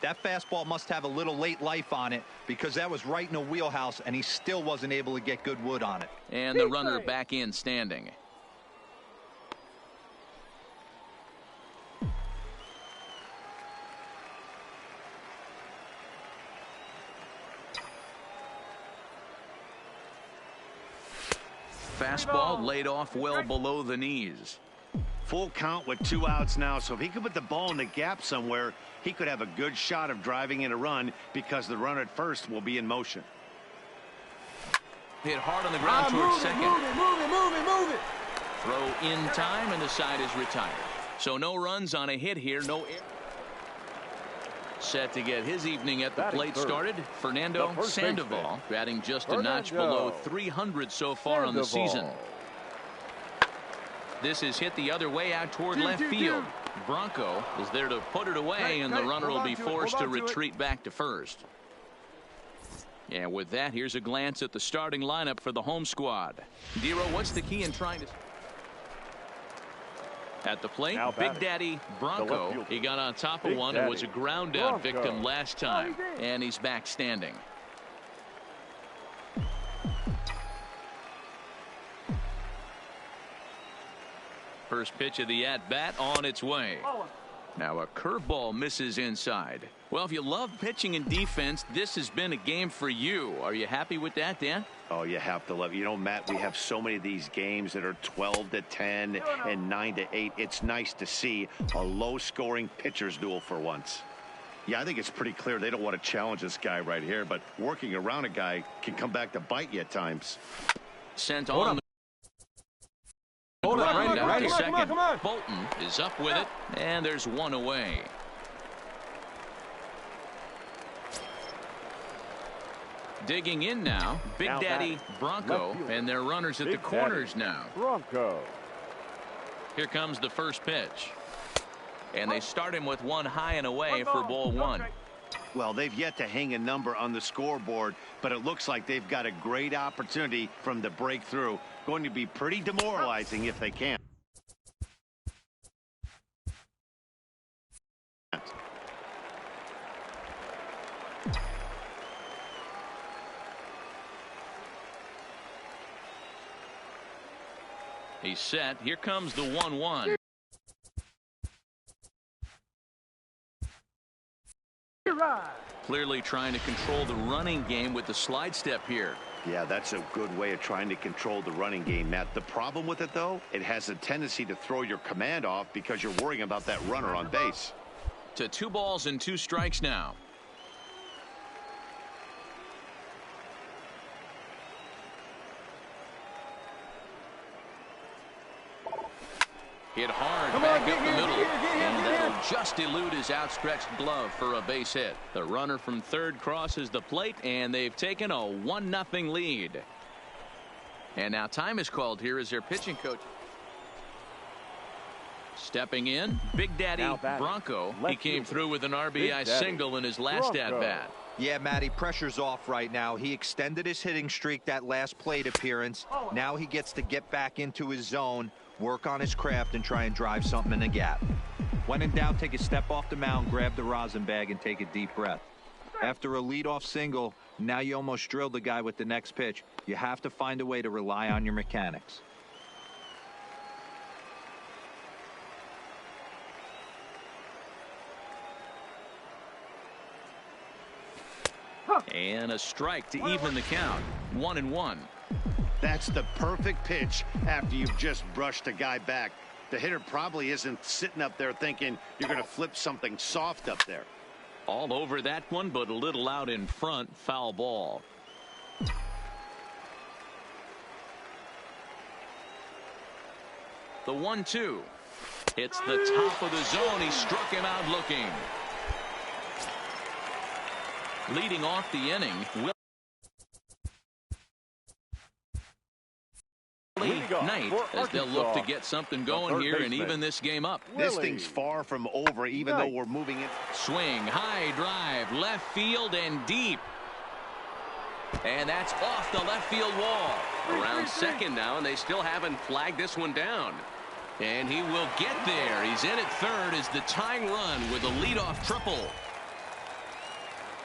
That fastball must have a little late life on it because that was right in the wheelhouse, and he still wasn't able to get good wood on it. And the runner back in standing. Fastball laid off well below the knees. Full count with 2 outs now, so if he could put the ball in the gap somewhere, he could have a good shot of driving in a run because the runner at first will be in motion. Hit hard on the ground towards second. Move it. Throw in time, and the side is retired. So no runs on a hit here. No error. Set to get his evening at the plate started, Fernando Sandoval, batting just a notch below 300 so far on the season. This is hit the other way out toward left field. Bronco is there to put it away, and the runner will be forced to retreat back to first. Yeah, with that, here's a glance at the starting lineup for the home squad. Dero, what's the key in trying to... At the plate, Big Daddy Bronco. He got on top of one and was a ground out victim last time. And he's back standing. First pitch of the at-bat on its way. Now a curveball misses inside. Well, if you love pitching and defense, this has been a game for you. Are you happy with that, Dan? Oh, you have to love it. You know, Matt, we have so many of these games that are 12-10 and 9-8. It's nice to see a low-scoring pitcher's duel for once. Yeah, I think it's pretty clear they don't want to challenge this guy right here, but working around a guy can come back to bite you at times. Sent on. Hold on, Ready, come on. Bolton is up with it, and there's one away. Digging in now, Big Daddy Bronco, and their runners at the corners now. Bronco. Here comes the first pitch. And they start him with one high and away for ball one. Well, they've yet to hang a number on the scoreboard, but it looks like they've got a great opportunity from the breakthrough. Going to be pretty demoralizing if they can't. He's set. Here comes the 1-1. Clearly trying to control the running game with the slide step here. Yeah, that's a good way of trying to control the running game, Matt. The problem with it, though, it has a tendency to throw your command off because you're worrying about that runner on base. To 2 balls and 2 strikes now. Hit hard back up the middle, and that'll just elude his outstretched glove for a base hit. The runner from third crosses the plate, and they've taken a 1-0 lead. And now time is called here as their pitching coach. Stepping in, Big Daddy Bronco. He came through with an RBI single in his last at-bat. Yeah, Matty, pressure's off right now. He extended his hitting streak that last plate appearance. Now he gets to get back into his zone, work on his craft, and try and drive something in the gap. When in doubt, take a step off the mound, grab the rosin bag, and take a deep breath. After a leadoff single, now you almost drilled the guy with the next pitch. You have to find a way to rely on your mechanics. And a strike to even the count. 1-1. That's the perfect pitch after you've just brushed a guy back. The hitter probably isn't sitting up there thinking you're going to flip something soft up there. All over that one, but a little out in front. Foul ball. The 1-2. Hits the top of the zone. He struck him out looking. Leading off the inning. night as they'll look to get something going here and even this game up. This thing's far from over, even though we're moving it. Swing, high drive, left field and deep. And that's off the left field wall. Around second now, and they still haven't flagged this one down. And he will get there. He's in at third as the tying run with a leadoff triple.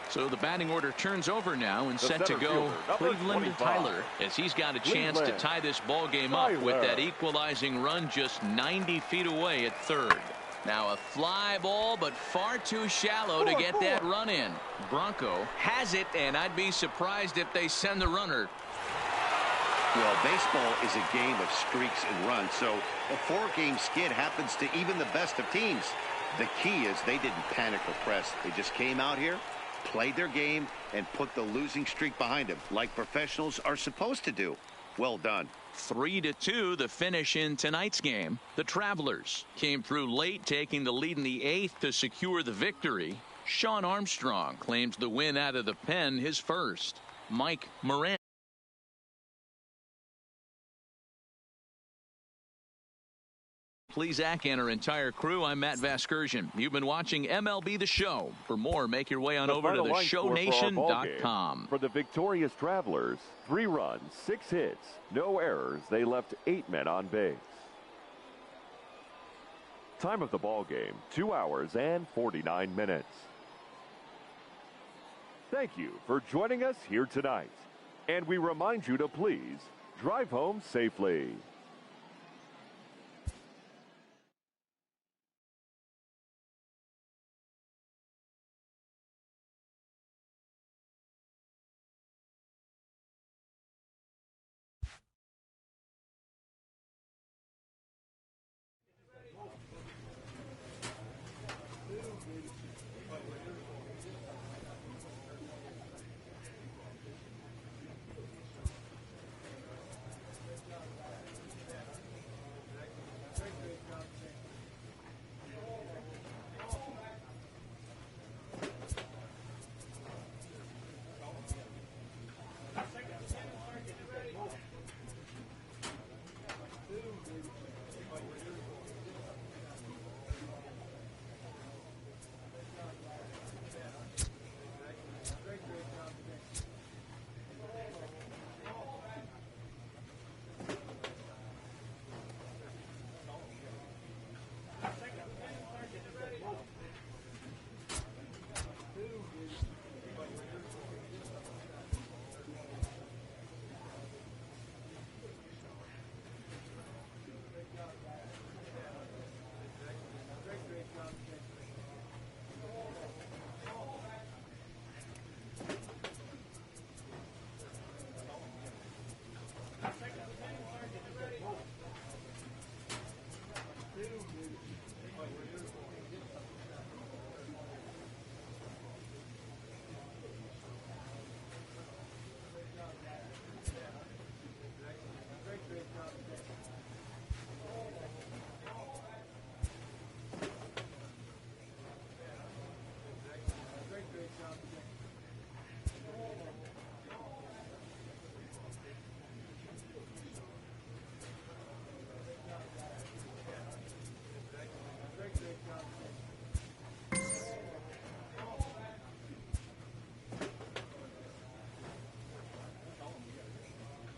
So the batting order turns over now and set to go Cleveland Tyler as he's got a chance to tie this ball game up with that equalizing run just 90 feet away at third. Now a fly ball, but far too shallow to get that run in. Bronco has it, and I'd be surprised if they send the runner. Well, baseball is a game of streaks and runs, so a 4-game skid happens to even the best of teams. The key is they didn't panic or press. They just came out here, played their game, and put the losing streak behind them, like professionals are supposed to do. Well done. 3-2 the finish in tonight's game. The Travelers came through late, taking the lead in the 8th to secure the victory. Sean Armstrong claims the win out of the pen, his first. Mike Moran. Please, Zach and our entire crew. I'm Matt Vasgersian. You've been watching MLB The Show. For more, make your way on over to theshownation.com. For the victorious Travelers, 3 runs, 6 hits, no errors. They left 8 men on base. Time of the ball game, 2 hours and 49 minutes. Thank you for joining us here tonight. And we remind you to please drive home safely.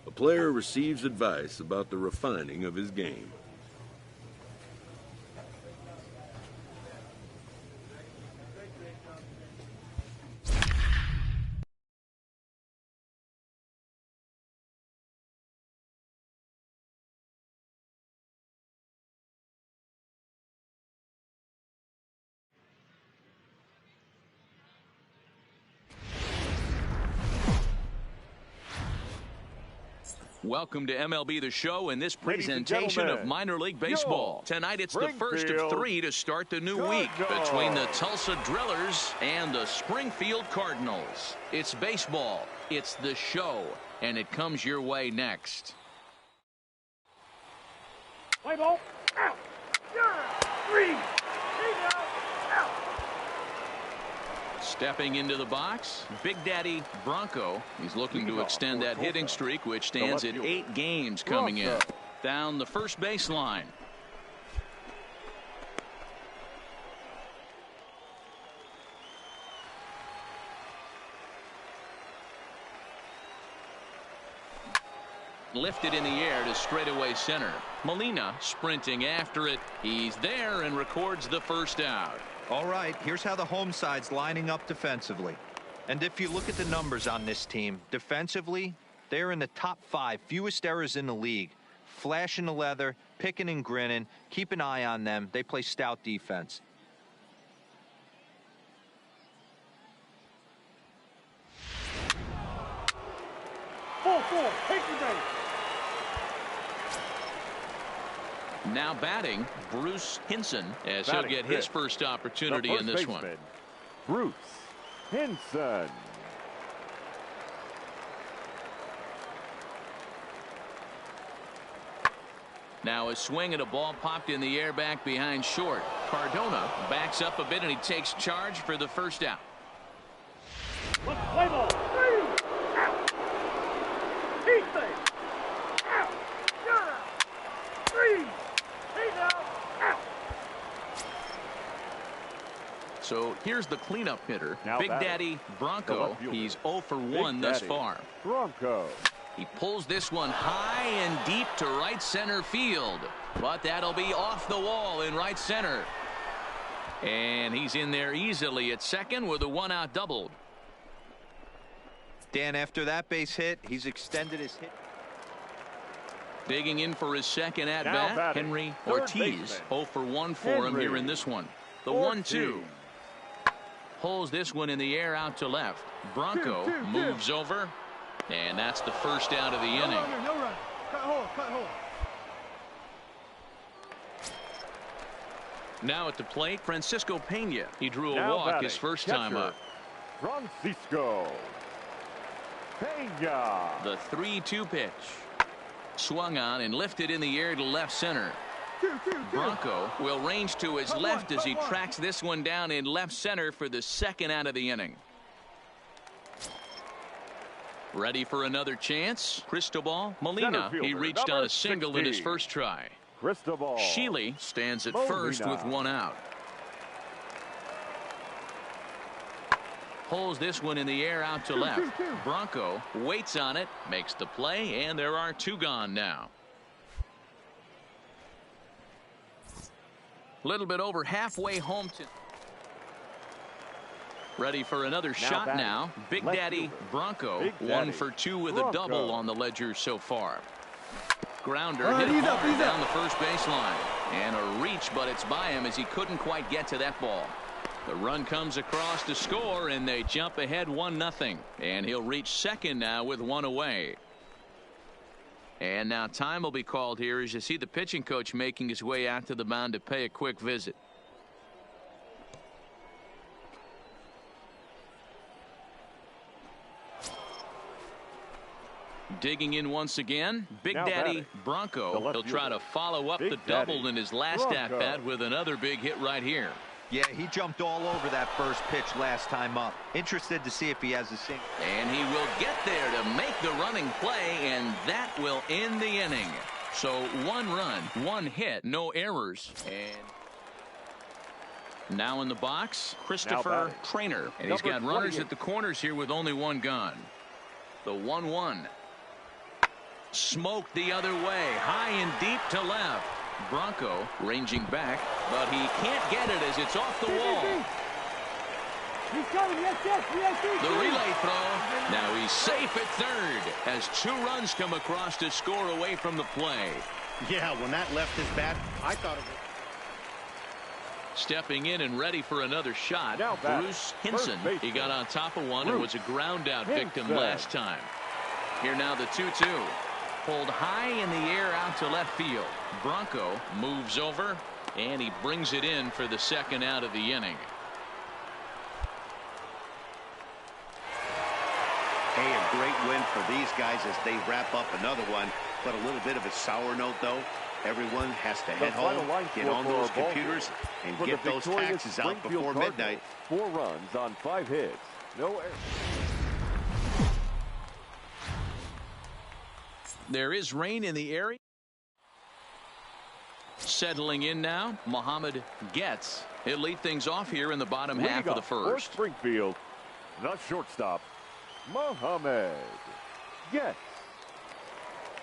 A player receives advice about the refining of his game. Welcome to MLB The Show and this presentation of minor league baseball. Tonight it's the first of 3 to start the new week between the Tulsa Drillers and the Springfield Cardinals. It's baseball, it's the show, and it comes your way next. Play ball. Out. 3. Out. Stepping into the box, Big Daddy Bronco. He's looking to extend that hitting streak, which stands at 8 games coming in. Down the first baseline. Lifted in the air to straightaway center. Molina sprinting after it. He's there and records the first out. All right, here's how the home side's lining up defensively. And if you look at the numbers on this team, defensively, they're in the top 5 fewest errors in the league. Flashing the leather, picking and grinning. Keep an eye on them. They play stout defense. Full force, take the base. Now batting, Bruce Hinson, as he'll get his first opportunity in this one. Bruce Hinson. Now a swing and a ball popped in the air back behind short. Cardona backs up a bit and he takes charge for the first out. Let's play ball. Out. He's safe. Out. Got out. 3. He's out. Out. So here's the cleanup hitter, Now Big batting, Daddy Bronco. He's 0 for 1 thus far. Bronco. He pulls this one high and deep to right center field. But that'll be off the wall in right center. And he's in there easily at second with a 1-out double. Dan, after that base hit, he's extended his hit. Digging in for his second at Now bat, batting, Henry third Ortiz. baseman. 0 for 1 for him here in this one. The 1-2. Pulls this one in the air out to left. Bronco moves over. And that's the first out of the inning. No run. Cut hole, cut hole. Now at the plate, Francisco Pena. He drew a Now walk batting, his first catcher, time up. Francisco Pena. The 3-2 pitch. Swung on and lifted in the air to left center. Bronco will range to his left as he tracks this one down in left center for the second out of the inning. Ready for another chance. Cristobal Molina. He reached on a single in his first try. Cristobal Sheely stands at first with 1 out. Pulls this one in the air out to left. Bronco waits on it, makes the play, and there are 2 gone now. Little bit over halfway home to. Ready for another shot batting, now. Big left Daddy fielder. Bronco. Big 1 Daddy for 2 with Bronco. a double on the ledger so far. Grounder hit he's hard up, he's down up. the first baseline. And a reach, but it's by him as he couldn't quite get to that ball. The run comes across to score, and they jump ahead 1-0. And he'll reach second now with 1 away. And now time will be called here as you see the pitching coach making his way out to the mound to pay a quick visit. Digging in once again, Big Now Daddy batting, Bronco. the left He'll try fielder, to follow up Big the double Daddy in his last Bronco. at-bat with another big hit right here. Yeah, he jumped all over that first pitch last time up. Interested to see if he has a single. And he will get there to make the running play, and that will end the inning. So 1 run, 1 hit, no errors. And now in the box, Christopher batting, Trainer. And he's got number runners 28. at the corners here with only 1 gone. The 1-1. Smoked the other way, high and deep to left. Bronco ranging back, but he can't get it as it's off the wall. He's coming, yes. The relay throw. Now he's safe at third as 2 runs come across to score away from the play. Yeah, when that left his bat, I thought it was. Stepping in and ready for another shot, Now batting, Bruce Hinson. first He got on top of one and was a ground out victim Hinson. last time. Here now the 2-2. Pulled high in the air out to left field. Bronco moves over and he brings it in for the second out of the inning. Hey, a great win for these guys as they wrap up another one. But a little bit of a sour note, though. Everyone has to The head final home, line get score on for those our ball computers, game. and For get the those victorious taxes out Springfield before Cardinals, midnight. 4 runs on 5 hits. No errors. There is rain in the area. Settling in now, Muhammad Getz. He'll lead things off here in the bottom half of the first. For Springfield, the shortstop, Muhammad Getz.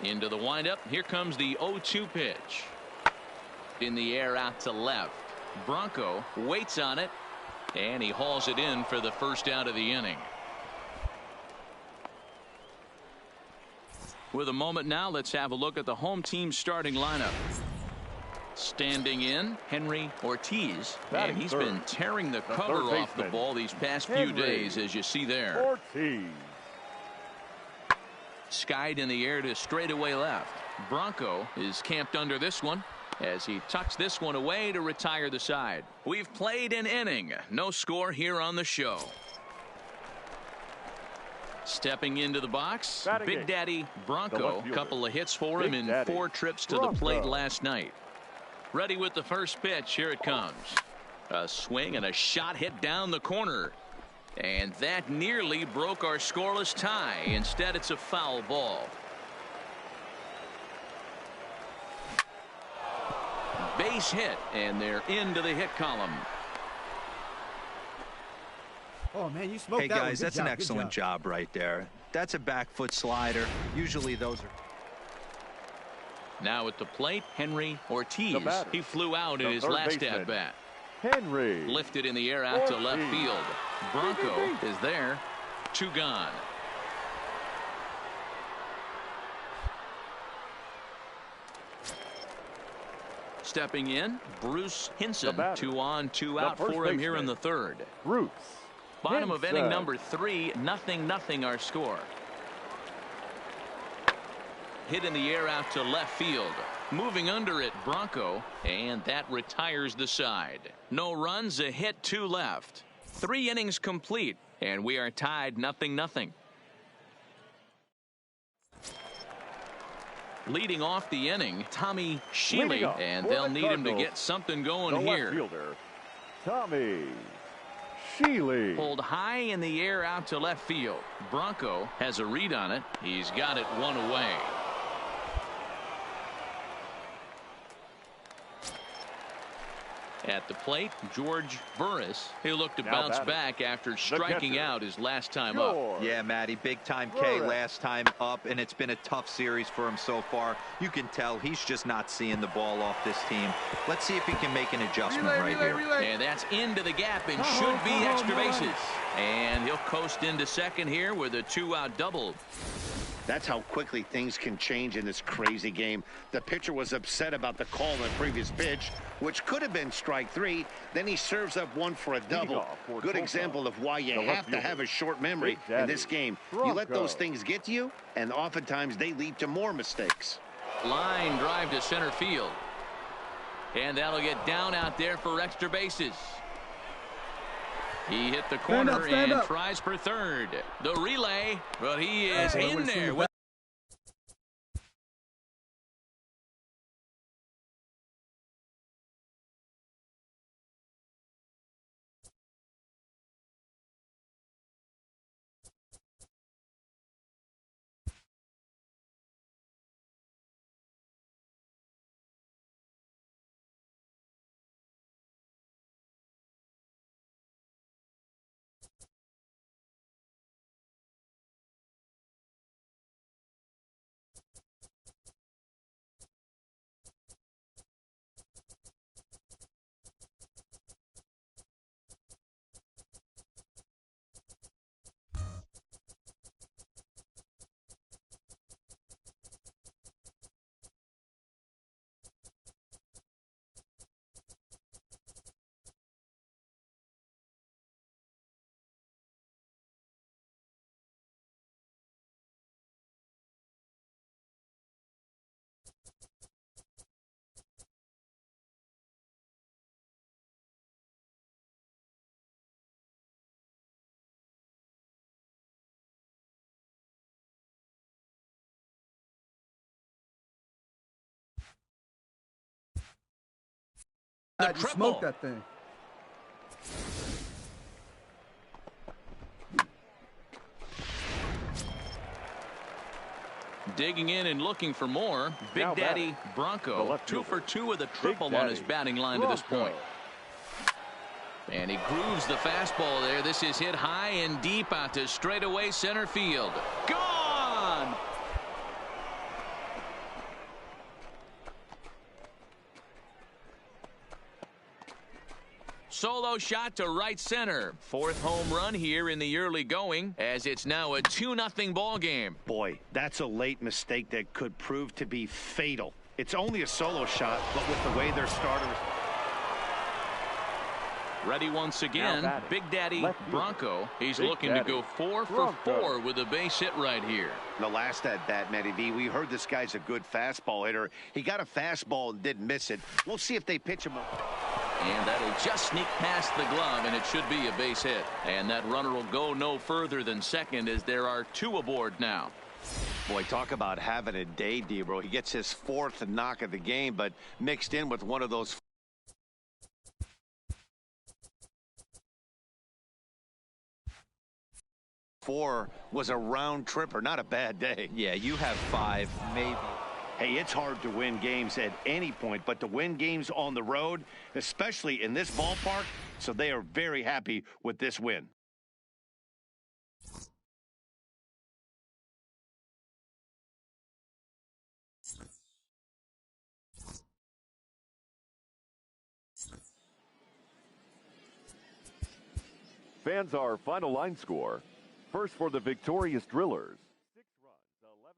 Into the windup. Here comes the 0-2 pitch. In the air out to left. Bronco waits on it, and he hauls it in for the first out of the inning. With a moment now, let's have a look at the home team starting lineup. Standing in, Henry Ortiz, and he's been tearing the cover off the ball these past few days, as you see there. Ortiz. Skied in the air to straightaway left. Bronco is camped under this one as he tucks this one away to retire the side. We've played an inning. No score here on the show. Stepping into the box, Big Daddy Bronco. Couple of hits for him in 4 trips to the plate last night. Ready with the first pitch. Here it comes. A swing and a shot hit down the corner. And that nearly broke our scoreless tie. Instead, it's a foul ball. Base hit, and they're into the hit column. Oh, man, you smoked that. Hey, guys, that's an excellent job right there. That's a back foot slider. Usually those are. Now at the plate, Henry Ortiz. He flew out in his last at-bat. Henry. Lifted in the air out to left field. Bronco is there. 2 gone. Stepping in, Bruce Hinson. 2 on, 2 out for him here in the third. Bruce. Bottom of inning number 3, 0-0 our score. Hit in the air out to left field. Moving under it, Bronco, and that retires the side. No runs, a hit, 2 left. 3 innings complete, and we are tied 0-0. Leading off the inning, Tommy Shealy, and they'll need him to get something going here. Fielder, Tommy Shealy. Pulled high in the air out to left field. Bronco has a read on it. He's got it 1 away. At the plate, George Burris. He looked to bounce back after striking out his last time up. Yeah, Matty, big time K last time up, and it's been a tough series for him so far. You can tell he's just not seeing the ball off this team. Let's see if he can make an adjustment here. And that's into the gap and should be extra bases. And he'll coast into second here with a 2-out double. That's how quickly things can change in this crazy game. The pitcher was upset about the call on the previous pitch, which could have been strike 3. Then he serves up 1 for a double. Good example of why you have to have a short memory in this game. You let those things get to you, and oftentimes they lead to more mistakes. Line drive to center field. And that'll get down out there for extra bases. He hit the corner and tries for third. The relay, but he is in there. The You triple. smoked that thing. Digging in and looking for more. Big Now Daddy batting, Bronco, the left 2 for fielder, 2 with a triple Big on his Daddy batting line to this Bronco. point. And he grooves the fastball there. This is hit high and deep out to straightaway center field. Gone! Solo shot to right center. 4th home run here in the early going, as it's now a 2-0 ball game. Boy, that's a late mistake that could prove to be fatal. It's only a solo shot, but with the way their starters... Ready once again, batting, Big Daddy left fielder, Bronco. He's Big looking Daddy to go 4 for Bronco. 4 with a base hit right here. The last at bat, Matty V, we heard this guy's a good fastball hitter. He got a fastball and didn't miss it. We'll see if they pitch him up. And that'll just sneak past the glove, and it should be a base hit. And that runner will go no further than second, as there are 2 aboard now. Boy, talk about having a day, Debro. He gets his 4th knock of the game, but mixed in with one of those 4 was a round tripper. Not a bad day. Yeah, you have 5, maybe. Hey, it's hard to win games at any point, but to win games on the road, especially in this ballpark, so they are very happy with this win. Fans, our final line score. First for the victorious Drillers. 6 runs, 11.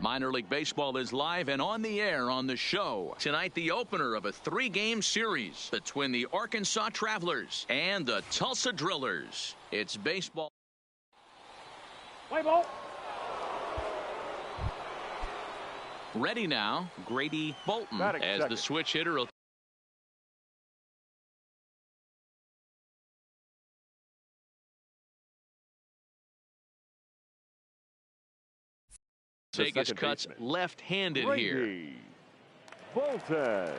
Minor League Baseball is live and on the air on the show. Tonight, the opener of a 3-game series between the Arkansas Travelers and the Tulsa Drillers. It's baseball. Play ball. Ready now, Grady Bolton Batting as second. the switch hitter will take his second cuts baseman, left-handed here. Grady Bolton.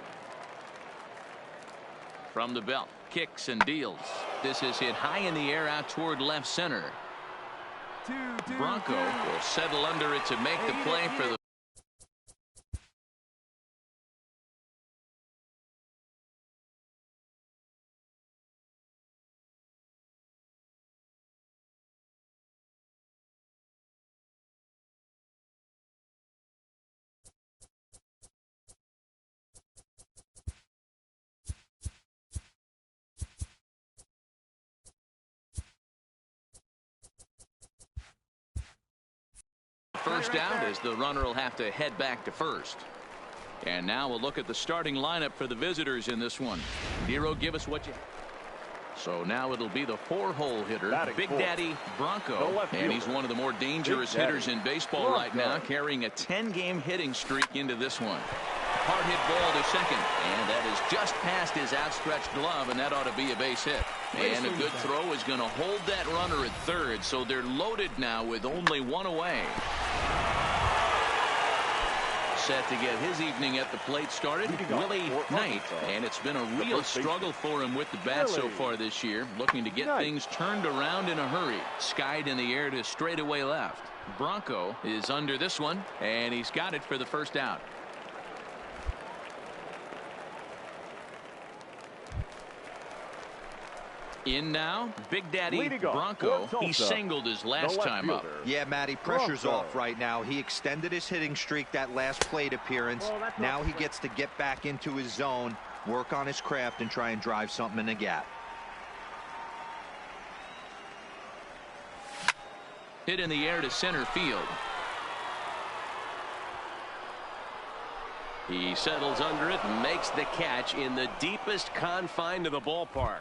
From the belt, kicks and deals. This is hit high in the air out toward left center. Bronco will settle under it to make the play for the first out as the runner will have to head back to first. And now we'll look at the starting lineup for the visitors in this one. Nero, give us what you... So now it'll be the 4-hole hitter, Big Daddy Bronco. And he's one of the more dangerous hitters in baseball right now, carrying a 10-game hitting streak into this one. Hard hit ball to second, and that is just past his outstretched glove, and that ought to be a base hit. And a good throw is going to hold that runner at third, so they're loaded now with only one away. Set to get his evening at the plate started, Willie Knight, and it's been a real struggle for him with the bat so far this year, looking to get things turned around in a hurry. Skied in the air to straightaway left. Bronco is under this one, and he's got it for the first out. In now, Big Daddy Bronco. He singled his last time up. Yeah, Matty, pressure's off right now. He extended his hitting streak that last plate appearance. Now he gets to get back into his zone, work on his craft, and try and drive something in the gap. Hit in the air to center field. He settles under it and makes the catch in the deepest confine to the ballpark.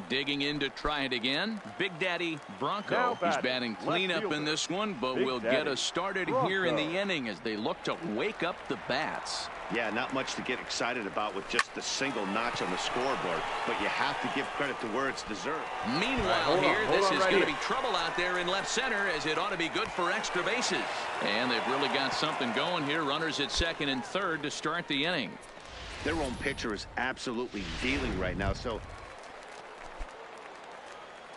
Digging in to try it again, Big Daddy Bronco. He's batting cleanup in this one, but will get us started here in the inning as they look to wake up the bats. Yeah, not much to get excited about with just the single notch on the scoreboard, but you have to give credit to where it's deserved. Meanwhile, this is going to be trouble out there in left center, as it ought to be good for extra bases. And they've really got something going here. Runners at second and third to start the inning. Their own pitcher is absolutely dealing right now,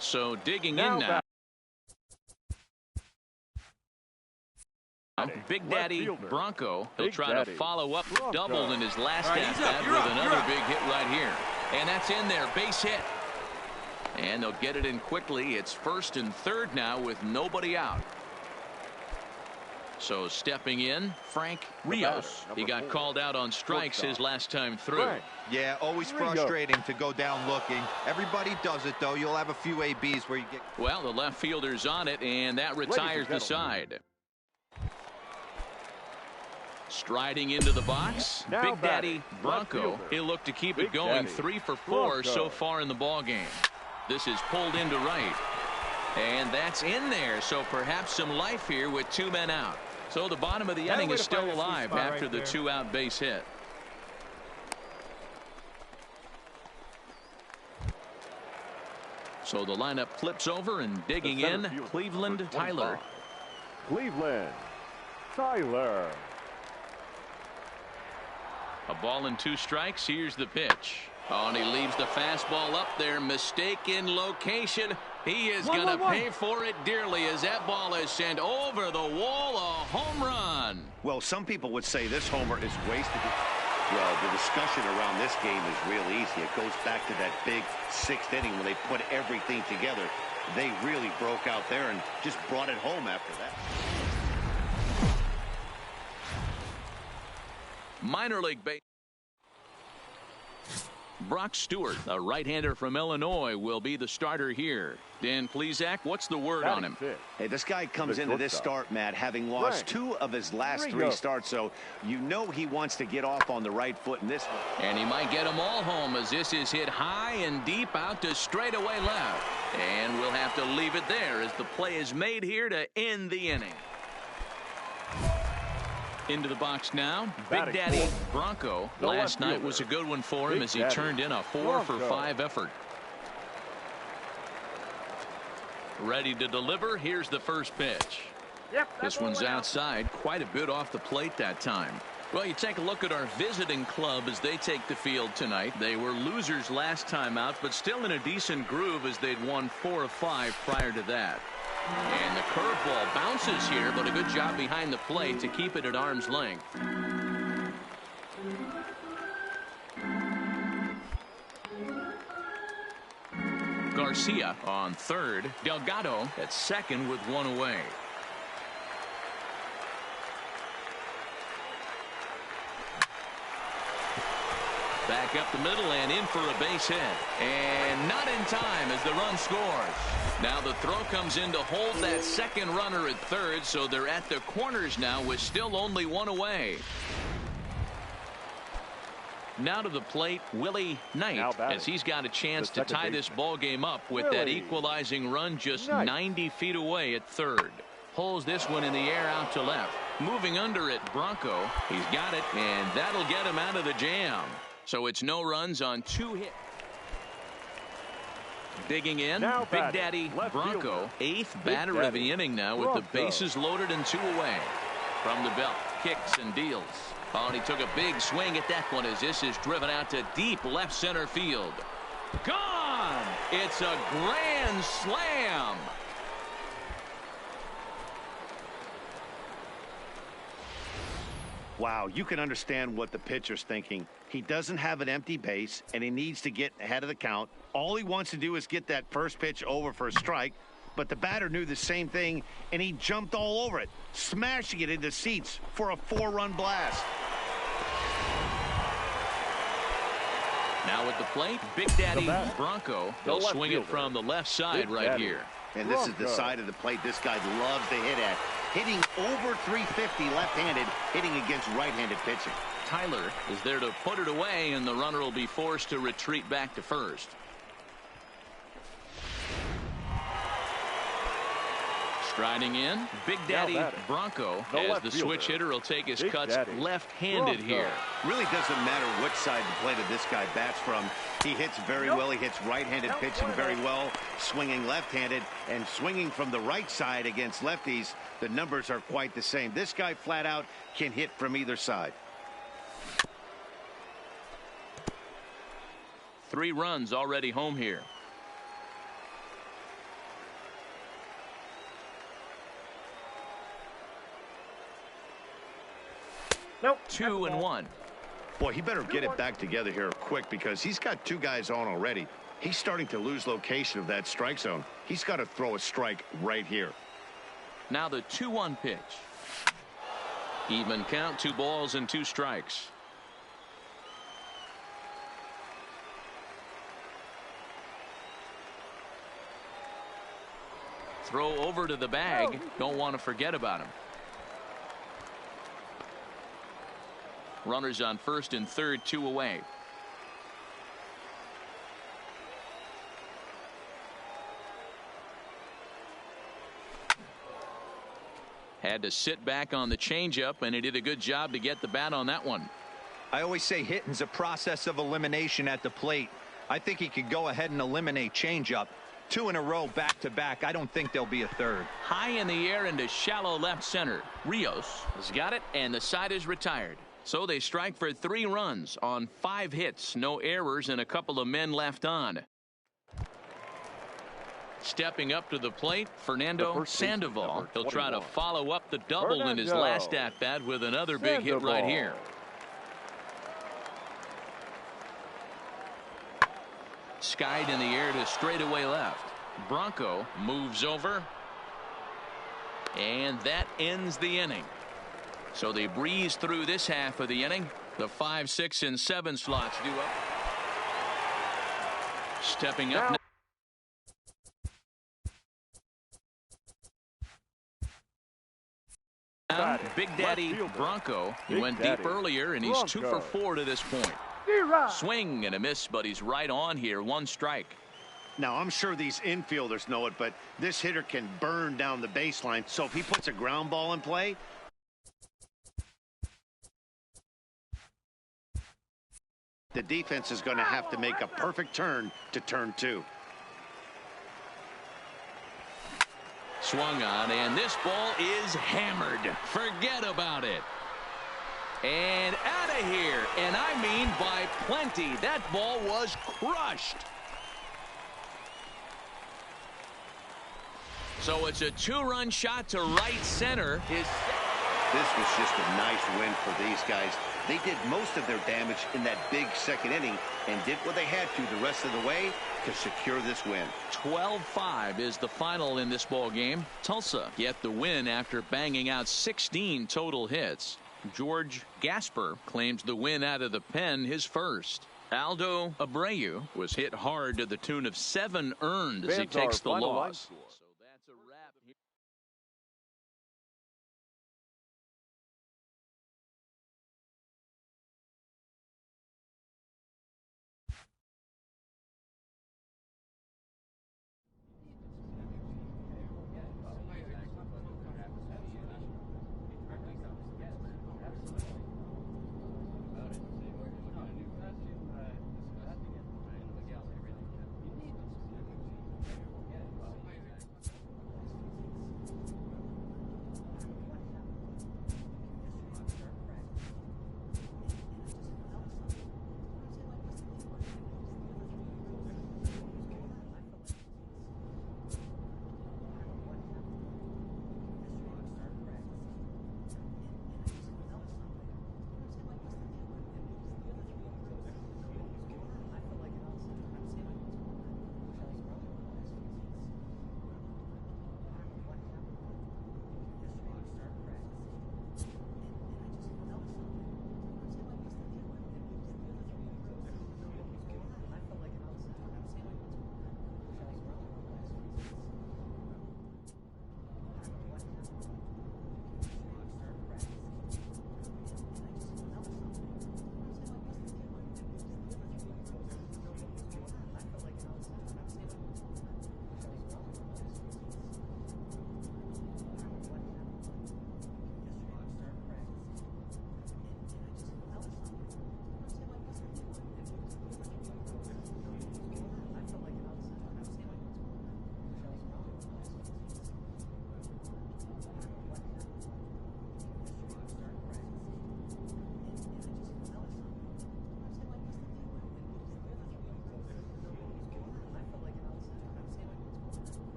So digging in now. Big Daddy Bronco. He'll try to follow up the double in his last at-bat with another big hit right here. And that's in there. Base hit. And they'll get it in quickly. It's first and third now with nobody out. So stepping in, Frank Rios. He got called out on strikes his last time through. Yeah, always frustrating to go down looking. Everybody does it, though. You'll have a few ABs where you get... Well, the left fielder's on it, and that retires the side. Striding into the box, Big Daddy Bronco. He'll look to keep it going. 3 for 4 so far in the ball game. This is pulled into right. And that's in there, so perhaps some life here with 2 men out. So the bottom of the inning is still alive after the 2-out base hit. So the lineup flips over and digging in, Cleveland Tyler. Cleveland Tyler. A ball and 2 strikes. Here's the pitch. Oh, and he leaves the fastball up there. Mistaken location. He is going to pay for it dearly as that ball is sent over the wall. A home run. Well, some people would say this homer is wasted. Well, the discussion around this game is real easy. It goes back to that big 6th inning when they put everything together. They really broke out there and just brought it home after that. Minor league base. Brock Stewart, a right-hander from Illinois, will be the starter here. Dan Plesac, what's the word on him? Hey, this guy comes into this start, Matt, having lost 2 of his last 3 starts, so you know he wants to get off on the right foot in this one. And he might get them all home as this is hit high and deep out to straightaway left. And we'll have to leave it there as the play is made here to end the inning. Into the box now, Big Daddy Bronco. Last night was a good one for him as he turned in a 4 for 5 effort. Ready to deliver. Here's the first pitch. This one's outside, quite a bit off the plate that time. Well, you take a look at our visiting club as they take the field tonight. They were losers last time out, but still in a decent groove as they'd won 4 of 5 prior to that. And the curveball bounces here, but a good job behind the plate to keep it at arm's length. Garcia on third. Delgado at second with 1 away. Back up the middle and in for a base hit. And not in time as the run scores. Now the throw comes in to hold that second runner at third, so they're at the corners now with still only one away. Now to the plate, Willie Knight, as he's got a chance to tie this ball game up with that equalizing run just 90 feet away at third. Pulls this one in the air out to left. Moving under it, Bronco. He's got it, and that'll get him out of the jam. So it's no runs on 2 hits. Digging in, now Big Daddy Bronco, 8th batter of the inning now with the bases loaded and 2 away. From the belt, kicks and deals. Oh, and he took a big swing at that one as this is driven out to deep left center field. Gone! It's a grand slam. Wow, you can understand what the pitcher's thinking. He doesn't have an empty base, and he needs to get ahead of the count. All he wants to do is get that first pitch over for a strike, but the batter knew the same thing, and he jumped all over it, smashing it into seats for a 4-run blast. Now at the plate, Big Daddy Bronco. He'll swing it from the left side right here. And this is the side of the plate this guy loves to hit at. Hitting over 350 left-handed, hitting against right-handed pitching. Tyler is there to put it away, and the runner will be forced to retreat back to first. Striding in, Big Daddy Bronco, as the switch hitter will take his cuts left-handed here. Really doesn't matter which side of the plate of this guy bats from. He hits very well. He hits right-handed pitching very well, swinging left-handed and swinging from the right side against lefties. The numbers are quite the same. This guy flat out can hit from either side. 3 runs already home here. Nope. 2-1. Boy, he better get it back together here quick because he's got 2 guys on already. He's starting to lose location of that strike zone. He's got to throw a strike right here. Now the 2-1 pitch. Even count, 2 balls and 2 strikes. Throw over to the bag. Don't want to forget about him. Runners on first and third, 2 away. Had to sit back on the changeup, and he did a good job to get the bat on that one. I always say hitting's a process of elimination at the plate. I think he could go ahead and eliminate changeup. 2 in a row back to back. I don't think there'll be a third. High in the air into shallow left center. Rios has got it, and the side is retired. So they strike for 3 runs on 5 hits, no errors, and a couple of men left on. Stepping up to the plate, Fernando Sandoval. He'll try to follow up the double in his last at-bat with another big hit right here. Skied in the air to straightaway left. Bronco moves over, and that ends the inning. So they breeze through this half of the inning. The 5, 6, and 7 slots due up. Stepping up now. Big Daddy Bronco. He went deep earlier, and he's 2 for 4 to this point. Swing and a miss, but he's right on here. 1 strike. Now, I'm sure these infielders know it, but this hitter can burn down the baseline. So if he puts a ground ball in play, the defense is going to have to make a perfect turn to turn 2. Swung on, and this ball is hammered. Forget about it. And out of here, and I mean by plenty. That ball was crushed. So it's a 2-run shot to right center. This was just a nice win for these guys. They did most of their damage in that big second inning and did what they had to the rest of the way to secure this win. 12-5 is the final in this ball game. Tulsa get the win after banging out 16 total hits. George Gasper claims the win out of the pen, his first. Aldo Abreu was hit hard to the tune of 7 earned as he Fans, our takes the final line loss. score. So that's a wrap here.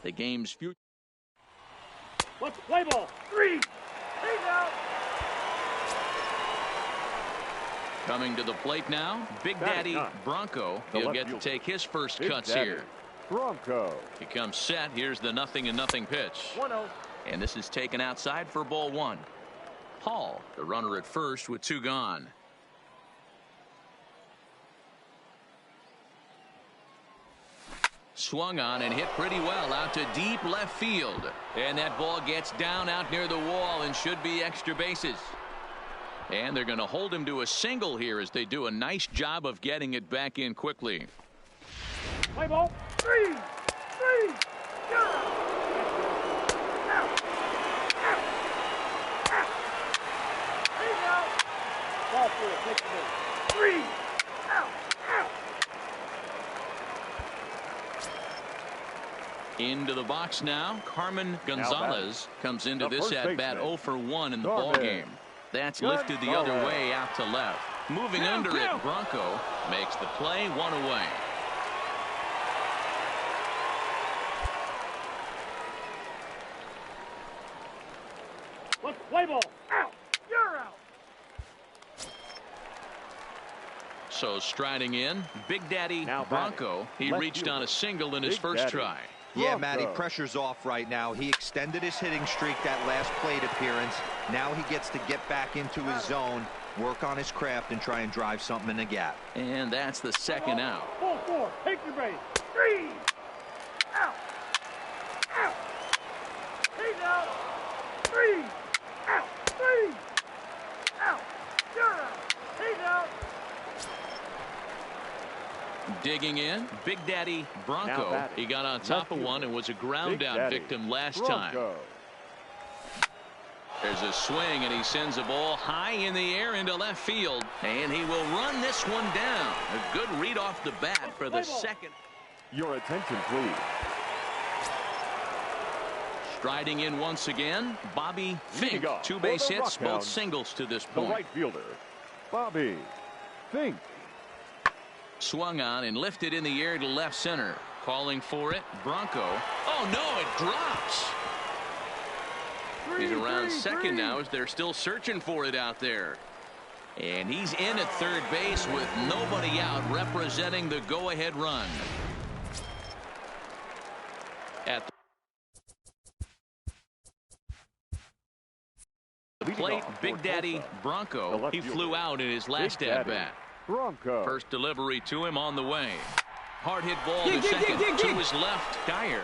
the game's future. Let's play ball. 3. He's out. Coming to the plate now, Big Daddy Bronco. He'll get to take his first cuts here. Bronco. He comes set. Here's the 0-0 pitch. 1-0. And this is taken outside for ball 1. Hall, the runner at first with 2 gone. Swung on and hit pretty well out to deep left field. And that ball gets down out near the wall and should be extra bases. And they're going to hold him to a single here as they do a nice job of getting it back in quickly. Play ball. 3. 3. Go. Out. Out. Out. He's out. Ball 4. Take the ball. 3. Out. Out. Into the box now. Carmen Gonzalez comes into this at bat 0 for 1 in the ball game. That's lifted the other way out to left. Moving under it, Bronco makes the play, 1 away. Let's play ball. Out. You're out. So striding in, Big Daddy Bronco. He reached on a single in his first try. Yeah, Matty, pressure's off right now. He extended his hitting streak that last plate appearance. Now he gets to get back into his zone, work on his craft, and try and drive something in the gap. And that's the second out. Ball 4. Take your base. 3. Out. Out. He's out. 3. Out. 3. Out. You're out. He's out. Digging in, Big Daddy Bronco. He got on top of one and was a ground out victim last time. There's a swing and he sends a ball high in the air into left field, and he will run this one down. A good read off the bat for the second. Your attention, please. Striding in once again, Bobby Fink. 2 base hits, both singles to this point. The right fielder, Bobby Fink. Swung on and lifted in the air to left center. Calling for it, Bronco. Oh no, it drops. He's around second now as they're still searching for it out there. And he's in at third base with nobody out, representing the go-ahead run. At the plate, Big Daddy Bronco. He flew out in his last at-bat. Bronco. First delivery to him on the way. Hard hit ball to second. To his left, Dyer.